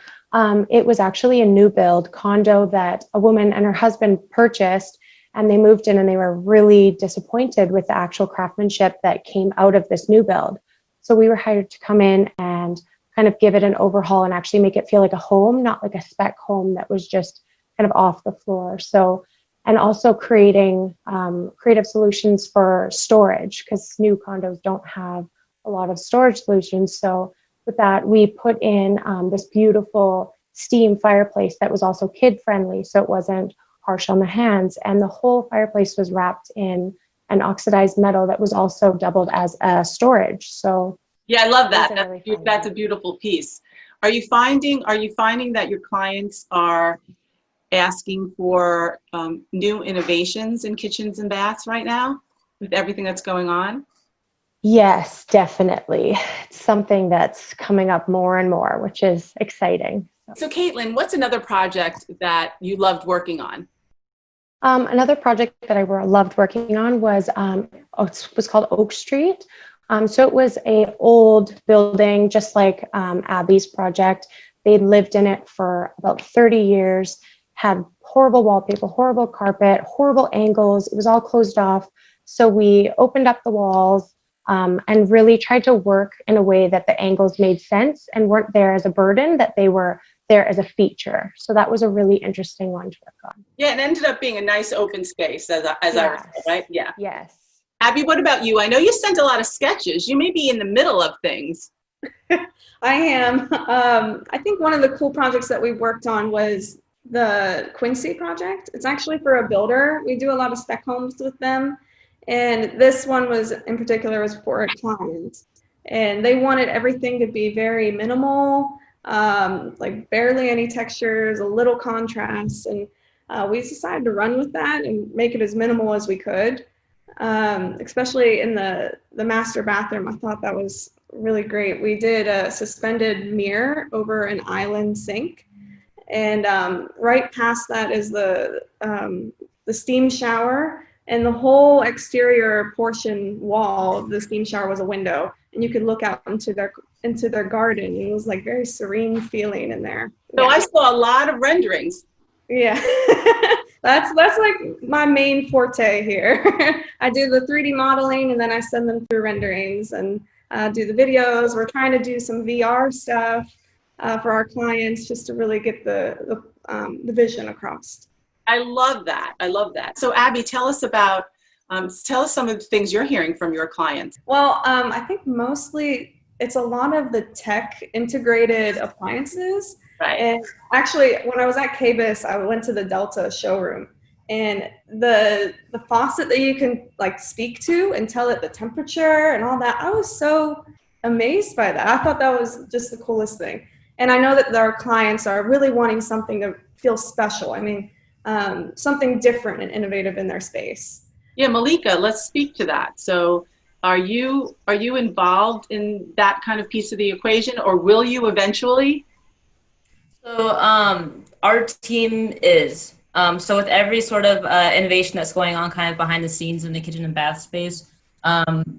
It was actually a new build condo that a woman and her husband purchased, and they moved in and they were really disappointed with the actual craftsmanship that came out of this new build. So we were hired to come in and kind of give it an overhaul and actually make it feel like a home, not like a spec home that was just kind of off the floor. So, and also creating creative solutions for storage, because new condos don't have a lot of storage solutions. So with that, we put in this beautiful steam fireplace that was also kid friendly, so it wasn't harsh on the hands. And the whole fireplace was wrapped in an oxidized metal that was also doubled as a storage. So yeah, I love that. That's a beautiful piece. Are you finding that your clients are asking for new innovations in kitchens and baths right now with everything that's going on? Yes, definitely. It's something that's coming up more and more, which is exciting. So Katelyn, what's another project that you loved working on? Another project that I loved working on was called Oak Street. So it was an old building, just like Abby's project. They'd lived in it for about 30 years, had horrible wallpaper, horrible carpet, horrible angles. It was all closed off. So we opened up the walls and really tried to work in a way that the angles made sense and weren't there as a burden, that they were there as a feature. So that was a really interesting one to work on. Yeah, it ended up being a nice open space, as I recall, right? Yeah. Yes. Abby, what about you? I know you sent a lot of sketches. You may be in the middle of things. I am. I think one of the cool projects that we worked on was the Quincy project. It's actually for a builder. We do a lot of spec homes with them. And this one was, in particular, was for a client. And they wanted everything to be very minimal, like barely any textures, a little contrast. And we decided to run with that and make it as minimal as we could. Especially in the master bathroom. I thought that was really great. We did a suspended mirror over an island sink. And right past that is the steam shower. And the whole exterior portion wall of the steam shower was a window, and you could look out into their garden. It was like very serene feeling in there. So yeah. I saw a lot of renderings. Yeah, that's like my main forte here. I do the 3D modeling, and then I send them through renderings and do the videos. We're trying to do some VR stuff for our clients just to really get the vision across. I love that. I love that. So Abby, tell us some of the things you're hearing from your clients. Well, I think mostly it's a lot of the tech integrated appliances. Right. And actually, when I was at KBIS, I went to the Delta showroom, And the faucet that you can like speak to and tell it the temperature and all that, I was so amazed by that. I thought that was just the coolest thing. And I know that our clients are really wanting something to feel special. I mean, something different and innovative in their space. Yeah, Malyka, let's speak to that. So are you involved in that kind of piece of the equation, or will you eventually? So our team is. So with every sort of innovation that's going on kind of behind the scenes in the kitchen and bath space,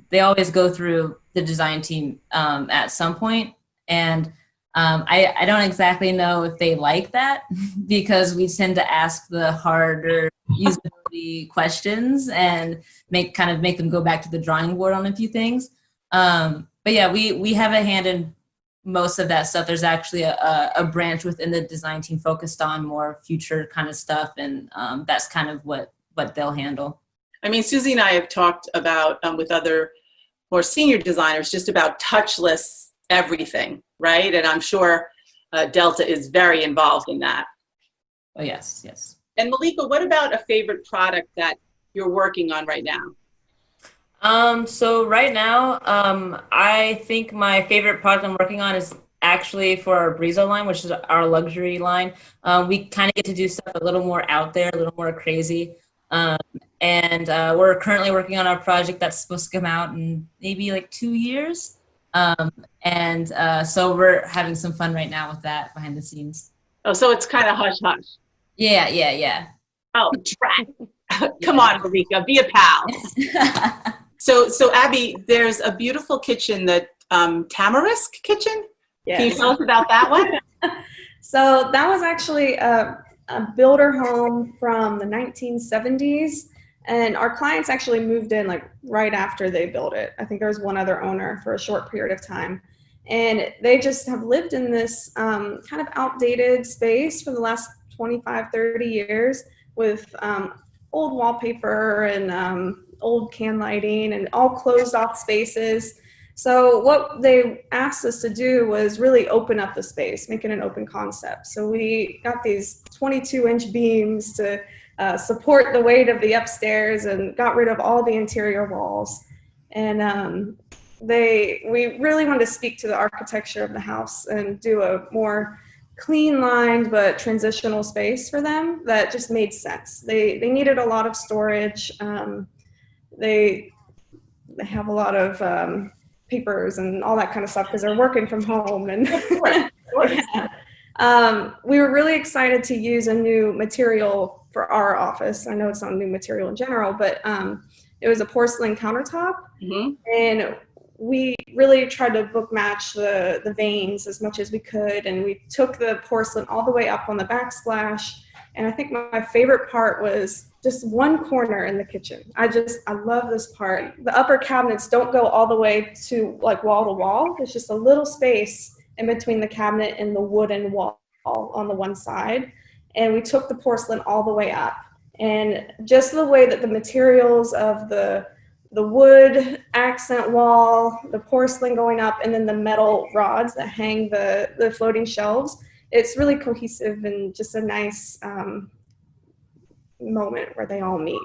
they always go through the design team at some point. And I don't exactly know if they like that because we tend to ask the harder usability questions and make them go back to the drawing board on a few things. But yeah, we have a hand in most of that stuff. There's actually a branch within the design team focused on more future kind of stuff, and that's kind of what they'll handle. I mean, Suzie and I have talked about with other more senior designers just about touchless everything, right? And I'm sure Delta is very involved in that. Oh, yes, yes. And Malyka, what about a favorite product that you're working on right now? So right now, I think my favorite product I'm working on is actually for our Brizo line, which is our luxury line. We kind of get to do stuff a little more out there, a little more crazy. And we're currently working on our project that's supposed to come out in maybe like 2 years. So we're having some fun right now with that behind the scenes. Oh, so it's kind of hush hush. Yeah. Oh, drat. Come on, Malyka, be a pal. So Abby, there's a beautiful kitchen, that Tamarisk kitchen. Yes. Can you tell us about that one? So that was actually a builder home from the 1970s. And our clients actually moved in like right after they built it. I think there was one other owner for a short period of time. And they just have lived in this kind of outdated space for the last 25, 30 years with old wallpaper and old can lighting and all closed off spaces. So what they asked us to do was really open up the space, make it an open concept. So we got these 22-inch beams to support the weight of the upstairs and got rid of all the interior walls. And we really wanted to speak to the architecture of the house and do a more clean lined but transitional space for them that just made sense. They needed a lot of storage. They have a lot of papers and all that kind of stuff because they're working from home. And we were really excited to use a new material for our office. I know it's not a new material in general, but it was a porcelain countertop. Mm-hmm. And we really tried to book match the veins as much as we could. And we took the porcelain all the way up on the backsplash. And I think my favorite part was just one corner in the kitchen. I love this part. The upper cabinets don't go all the way to like wall to wall. There's just a little space in between the cabinet and the wooden wall on the one side. And we took the porcelain all the way up. And just the way that the materials of the wood accent wall, the porcelain going up, and then the metal rods that hang the floating shelves, it's really cohesive and just a nice moment where they all meet.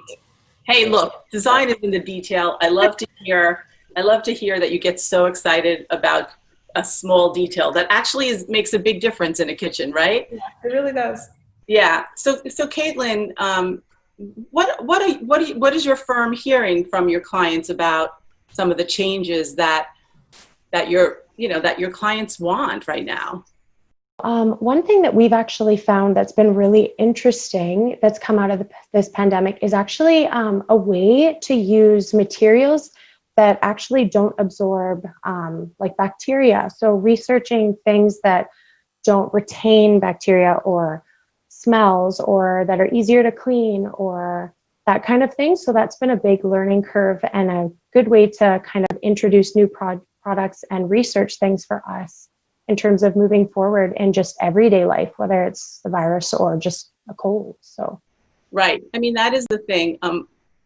Hey, look, design is in the detail. I love to hear that you get so excited about a small detail that actually makes a big difference in a kitchen, right? Yeah, it really does. Yeah. So Katelyn, what is your firm hearing from your clients about some of the changes that your clients want right now? One thing that we've actually found that's been really interesting that's come out of this pandemic is actually a way to use materials that actually don't absorb like bacteria. So researching things that don't retain bacteria or smells or that are easier to clean or that kind of thing. So that's been a big learning curve and a good way to kind of introduce new products and research things for us in terms of moving forward in just everyday life, whether it's the virus or just a cold. So, right. I mean, that is the thing.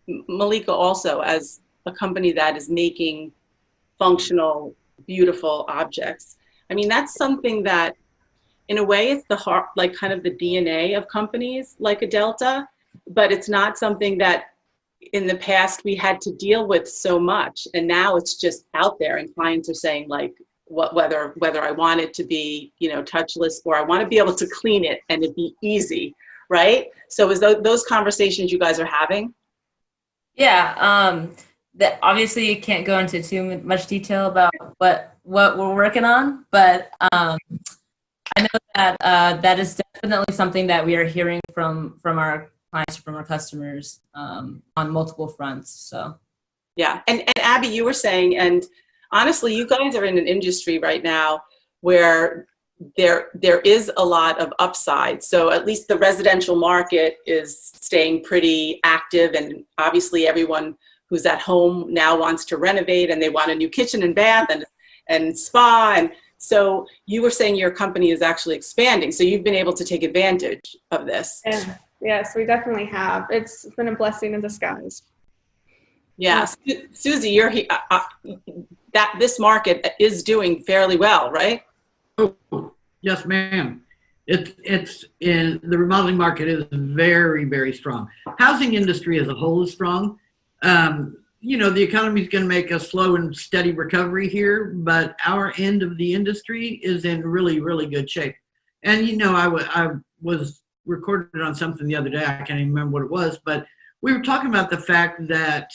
Malyka, also, as a company that is making functional, beautiful objects, I mean, that's something that, in a way, it's the heart, like kind of the DNA of companies like a Delta. but it's not something that in the past we had to deal with so much, and now it's just out there, and clients are saying like, whether I want it to be, you know, touchless, or I want to be able to clean it and it be easy, right? So is those conversations you guys are having? Yeah, that obviously you can't go into too much detail about what we're working on, but I know that that is definitely something that we are hearing from our clients, from our customers, on multiple fronts. So yeah, and Abby, you were saying, and honestly, you guys are in an industry right now where there is a lot of upside. So at least the residential market is staying pretty active, and obviously everyone who's at home now wants to renovate, and they want a new kitchen and bath and spa. And so you were saying your company is actually expanding, so you've been able to take advantage of this. Yeah. Yes, we definitely have. It's been a blessing in disguise. Yeah, Suzie, you're here. That this market is doing fairly well, right? Oh, yes, ma'am. It's in the remodeling market is very, very strong. Housing industry as a whole is strong. You know, the economy is going to make a slow and steady recovery here, but our end of the industry is in really, really good shape. And you know, I was recorded on something the other day. I can't even remember what it was, but we were talking about the fact that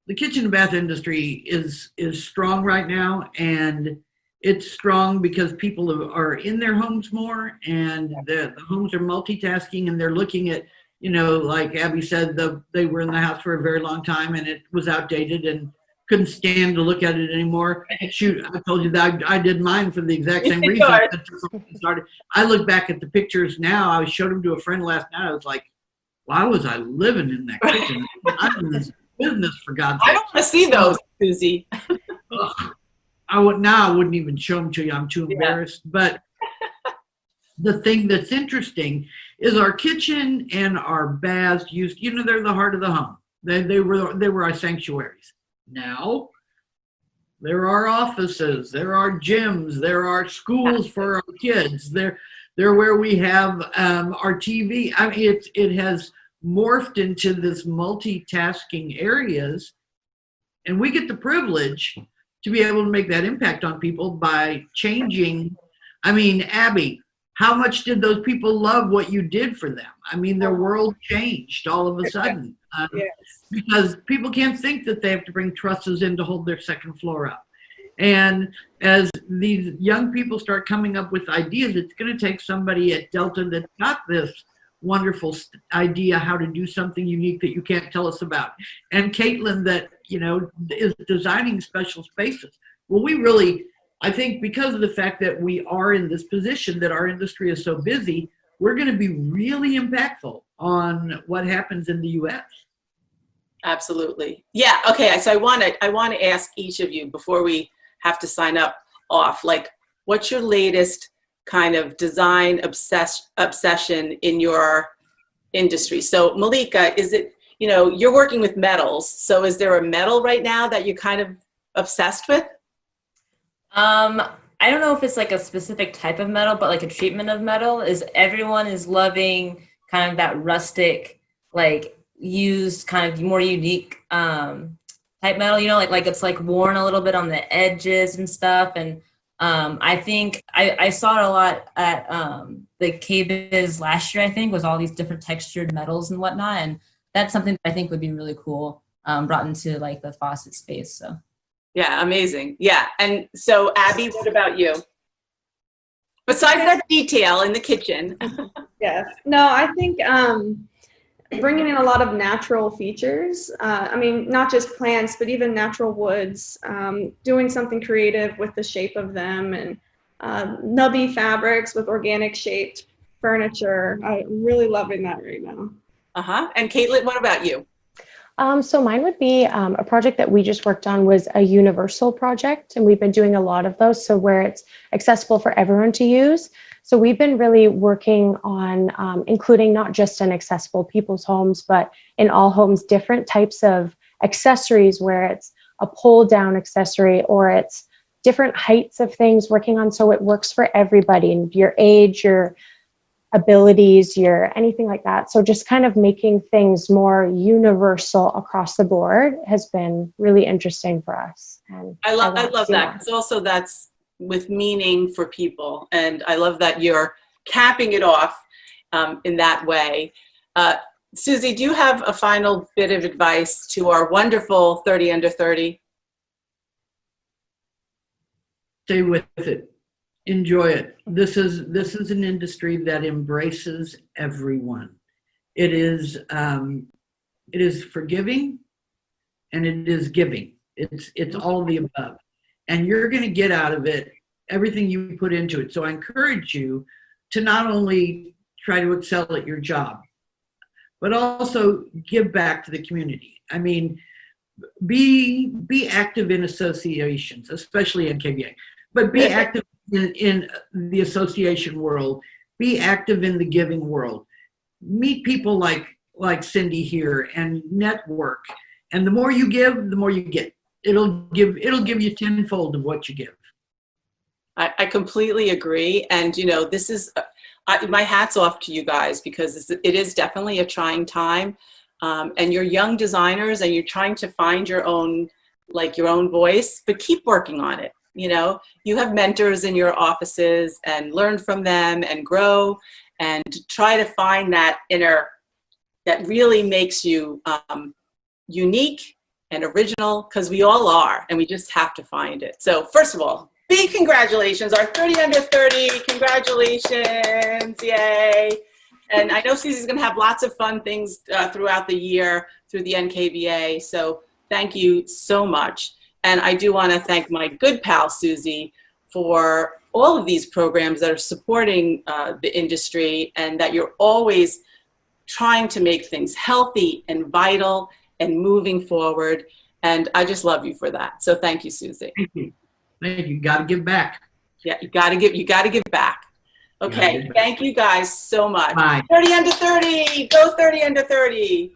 the kitchen and bath industry is strong right now, and it's strong because people are in their homes more, and the homes are multitasking, and they're looking at, you know, like Abby said, they were in the house for a very long time and it was outdated and couldn't stand to look at it anymore. Shoot, I told you that I did mine for the exact same reason. I look back at the pictures now. I showed them to a friend last night. I was like, why was I living in that kitchen? I'm in this business, for God's sake. I don't want to see those, Suzie. I wouldn't even show them to you. I'm too embarrassed. But the thing that's interesting is our kitchen and our baths used, you know, they're the heart of the home. They were our sanctuaries. Now, there are offices, there are gyms, there are schools for our kids. They're where we have our TV. I mean, it has morphed into this multitasking areas, and we get the privilege to be able to make that impact on people by changing. I mean, Abby, how much did those people love what you did for them? I mean, their world changed all of a sudden. Yes. Because people can't think that they have to bring trusses in to hold their second floor up. And as these young people start coming up with ideas, it's going to take somebody at Delta that's got this wonderful idea how to do something unique that you can't tell us about. And Katelyn that, you know, is designing special spaces. Well, we really, I think because of the fact that we are in this position that our industry is so busy, we're going to be really impactful on what happens in the U.S. Absolutely. Yeah. Okay. So I want to ask each of you before we have to sign up off, like, what's your latest kind of design obsession in your industry? So Malyka, is it, you know, you're working with metals. So is there a metal right now that you're kind of obsessed with? I don't know if it's like a specific type of metal, but like a treatment of metal is everyone is loving kind of that rustic, like used kind of more unique type metal, you know, like it's like worn a little bit on the edges and stuff. And I think I saw it a lot at the KBIS last year, I think, was all these different textured metals and whatnot. And that's something that I think would be really cool, brought into like the faucet space. So. Yeah, amazing. Yeah. And so Abby, what about you? Besides that detail in the kitchen. Yes. No, I think bringing in a lot of natural features. I mean, not just plants, but even natural woods, doing something creative with the shape of them, and nubby fabrics with organic shaped furniture. I'm really loving that right now. And Katelyn, what about you? So mine would be a project that we just worked on was a universal project, and we've been doing a lot of those, so where it's accessible for everyone to use. So we've been really working on including not just in accessible people's homes, but in all homes, different types of accessories, where it's a pull down accessory or it's different heights of things, working on so it works for everybody and your age, your abilities, your anything like that. So just kind of making things more universal across the board has been really interesting for us. And I love want to see that. more. Because also that's with meaning for people. And I love that you're capping it off in that way. Suzie, do you have a final bit of advice to our wonderful 30 under 30? Stay with it. Enjoy it. This is an industry that embraces everyone. It is forgiving and it is giving. It's all of the above. And you're going to get out of it everything you put into it. So I encourage you to not only try to excel at your job, but also give back to the community. I mean, be active in associations, especially NKBA, but be active in the association world, be active in the giving world. Meet people like Cindy here and network. And the more you give, the more you get. It'll give you tenfold of what you give. I completely agree. And, you know, this is, my hat's off to you guys, because it is definitely a trying time. And you're young designers and you're trying to find your own voice, but keep working on it. You know, you have mentors in your offices, and learn from them and grow and try to find that inner, that really makes you unique and original, because we all are, and we just have to find it. So first of all, big congratulations, our 30 under 30, congratulations, yay. And I know Suzie's gonna have lots of fun things throughout the year through the NKBA, so thank you so much. And I do wanna thank my good pal, Suzie, for all of these programs that are supporting the industry, and that you're always trying to make things healthy and vital and moving forward. And I just love you for that. So thank you, Suzie. Thank you. Thank you. Got to give back. Yeah, you got to give back. Okay, thank you guys so much. Bye. 30 under 30, go 30 under 30.